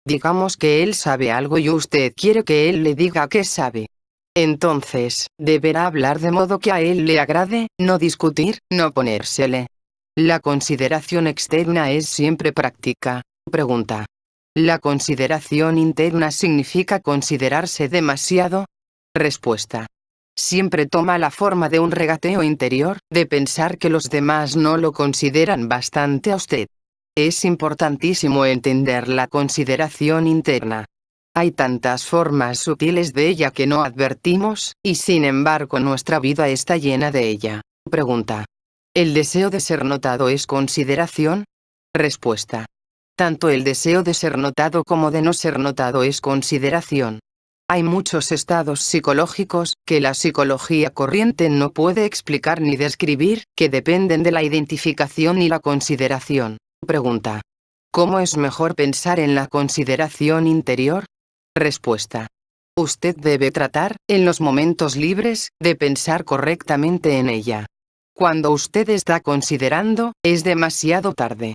Digamos que él sabe algo y usted quiere que él le diga qué sabe. Entonces, deberá hablar de modo que a él le agrade, no discutir, no ponérsele. La consideración externa es siempre práctica. Pregunta. ¿La consideración interna significa considerarse demasiado? Respuesta. Siempre toma la forma de un regateo interior, de pensar que los demás no lo consideran bastante a usted. Es importantísimo entender la consideración interna. Hay tantas formas sutiles de ella que no advertimos, y sin embargo nuestra vida está llena de ella. Pregunta. ¿El deseo de ser notado es consideración? Respuesta. Tanto el deseo de ser notado como de no ser notado es consideración. Hay muchos estados psicológicos, que la psicología corriente no puede explicar ni describir, que dependen de la identificación y la consideración. Pregunta. ¿Cómo es mejor pensar en la consideración interior? Respuesta. Usted debe tratar, en los momentos libres, de pensar correctamente en ella. Cuando usted está considerando, es demasiado tarde.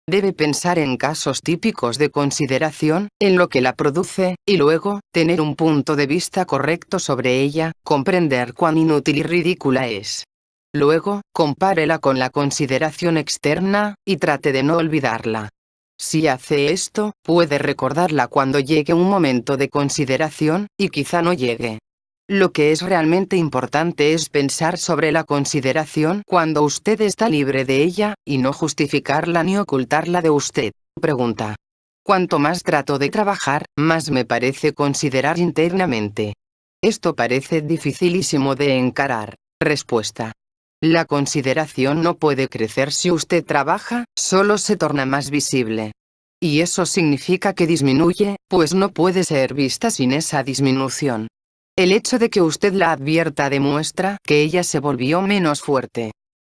Debe pensar en casos típicos de consideración, en lo que la produce, y luego, tener un punto de vista correcto sobre ella, comprender cuán inútil y ridícula es. Luego, compárela con la consideración externa, y trate de no olvidarla. Si hace esto, puede recordarla cuando llegue un momento de consideración, y quizá no llegue. Lo que es realmente importante es pensar sobre la consideración cuando usted está libre de ella, y no justificarla ni ocultarla de usted. Pregunta. Cuanto más trato de trabajar, más me parece considerar internamente. Esto parece dificilísimo de encarar. Respuesta. La consideración no puede crecer si usted trabaja, solo se torna más visible. Y eso significa que disminuye, pues no puede ser vista sin esa disminución. El hecho de que usted la advierta demuestra que ella se volvió menos fuerte.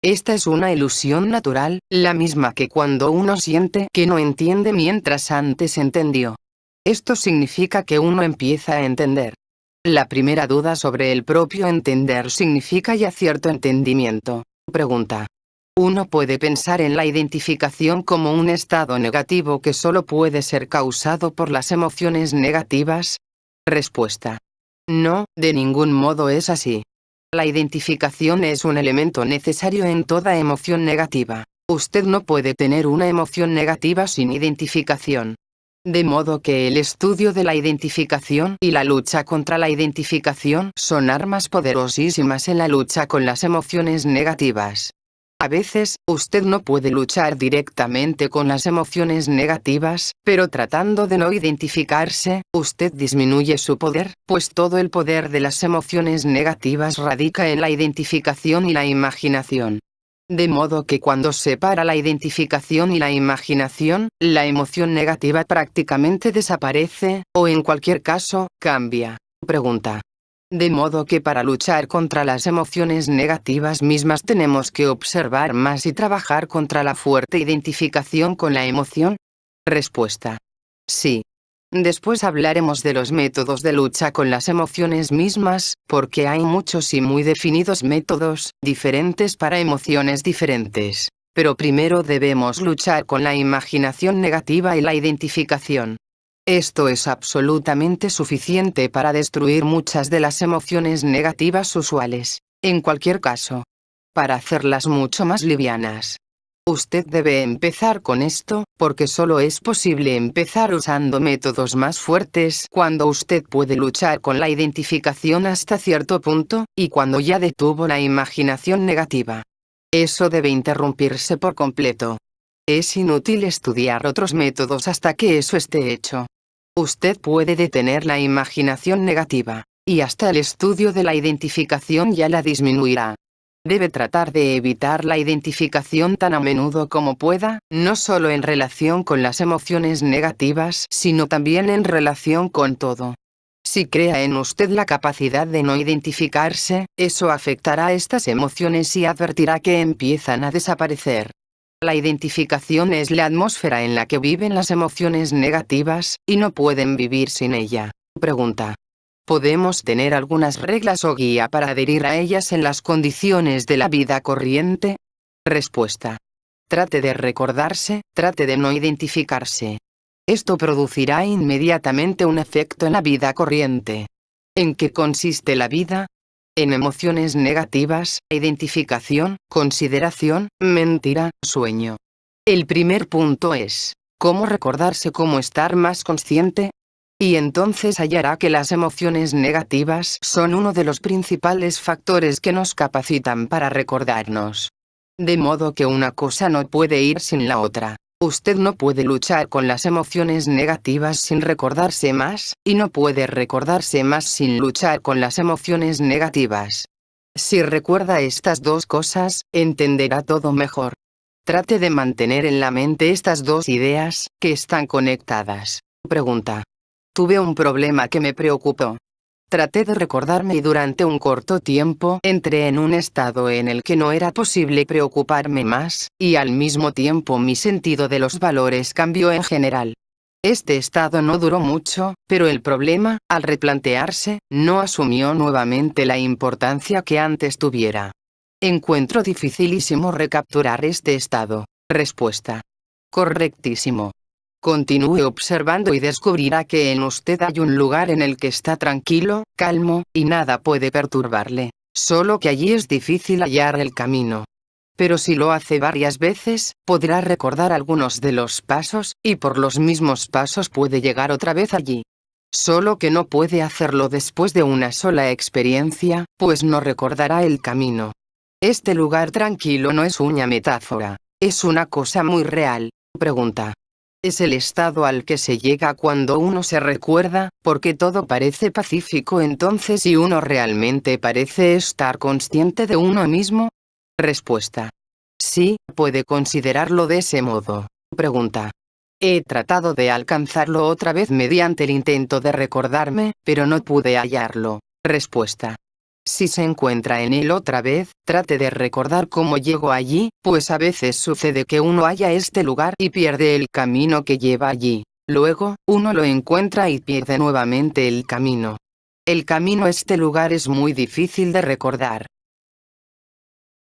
Esta es una ilusión natural, la misma que cuando uno siente que no entiende mientras antes entendió. Esto significa que uno empieza a entender. La primera duda sobre el propio entender significa ya cierto entendimiento. Pregunta. Uno puede pensar en la identificación como un estado negativo que solo puede ser causado por las emociones negativas. Respuesta. No, de ningún modo es así. La identificación es un elemento necesario en toda emoción negativa. Usted no puede tener una emoción negativa sin identificación. De modo que el estudio de la identificación y la lucha contra la identificación son armas poderosísimas en la lucha con las emociones negativas. A veces, usted no puede luchar directamente con las emociones negativas, pero tratando de no identificarse, usted disminuye su poder, pues todo el poder de las emociones negativas radica en la identificación y la imaginación. De modo que cuando separa la identificación y la imaginación, la emoción negativa prácticamente desaparece, o en cualquier caso, cambia. Pregunta. De modo que para luchar contra las emociones negativas mismas tenemos que observar más y trabajar contra la fuerte identificación con la emoción. Respuesta. Sí. Después hablaremos de los métodos de lucha con las emociones mismas, porque hay muchos y muy definidos métodos, diferentes para emociones diferentes. Pero primero debemos luchar con la imaginación negativa y la identificación. Esto es absolutamente suficiente para destruir muchas de las emociones negativas usuales, en cualquier caso, para hacerlas mucho más livianas. Usted debe empezar con esto, porque solo es posible empezar usando métodos más fuertes cuando usted puede luchar con la identificación hasta cierto punto, y cuando ya detuvo la imaginación negativa. Eso debe interrumpirse por completo. Es inútil estudiar otros métodos hasta que eso esté hecho. Usted puede detener la imaginación negativa, y hasta el estudio de la identificación ya la disminuirá. Debe tratar de evitar la identificación tan a menudo como pueda, no solo en relación con las emociones negativas, sino también en relación con todo. Si crea en usted la capacidad de no identificarse, eso afectará a estas emociones y advertirá que empiezan a desaparecer. La identificación es la atmósfera en la que viven las emociones negativas, y no pueden vivir sin ella. Pregunta. ¿Podemos tener algunas reglas o guía para adherir a ellas en las condiciones de la vida corriente? Respuesta. Trate de recordarse, trate de no identificarse. Esto producirá inmediatamente un efecto en la vida corriente. ¿En qué consiste la vida? En emociones negativas, identificación, consideración, mentira, sueño. El primer punto es, ¿cómo recordarse cómo estar más consciente? Y entonces hallará que las emociones negativas son uno de los principales factores que nos capacitan para recordarnos. De modo que una cosa no puede ir sin la otra. Usted no puede luchar con las emociones negativas sin recordarse más, y no puede recordarse más sin luchar con las emociones negativas. Si recuerda estas dos cosas, entenderá todo mejor. Trate de mantener en la mente estas dos ideas, que están conectadas. Pregunta. Tuve un problema que me preocupó. Traté de recordarme y durante un corto tiempo entré en un estado en el que no era posible preocuparme más, y al mismo tiempo mi sentido de los valores cambió en general. Este estado no duró mucho, pero el problema, al replantearse, no asumió nuevamente la importancia que antes tuviera. Encuentro dificilísimo recapturar este estado. Respuesta. Correctísimo. Continúe observando y descubrirá que en usted hay un lugar en el que está tranquilo, calmo, y nada puede perturbarle. Solo que allí es difícil hallar el camino. Pero si lo hace varias veces, podrá recordar algunos de los pasos, y por los mismos pasos puede llegar otra vez allí. Solo que no puede hacerlo después de una sola experiencia, pues no recordará el camino. Este lugar tranquilo no es una metáfora, es una cosa muy real. Pregunta. Es el estado al que se llega cuando uno se recuerda, porque todo parece pacífico entonces y uno realmente parece estar consciente de uno mismo. Respuesta. Sí, puede considerarlo de ese modo. Pregunta. He tratado de alcanzarlo otra vez mediante el intento de recordarme, pero no pude hallarlo. Respuesta. Si se encuentra en él otra vez, trate de recordar cómo llegó allí, pues a veces sucede que uno halla este lugar y pierde el camino que lleva allí. Luego, uno lo encuentra y pierde nuevamente el camino. El camino a este lugar es muy difícil de recordar.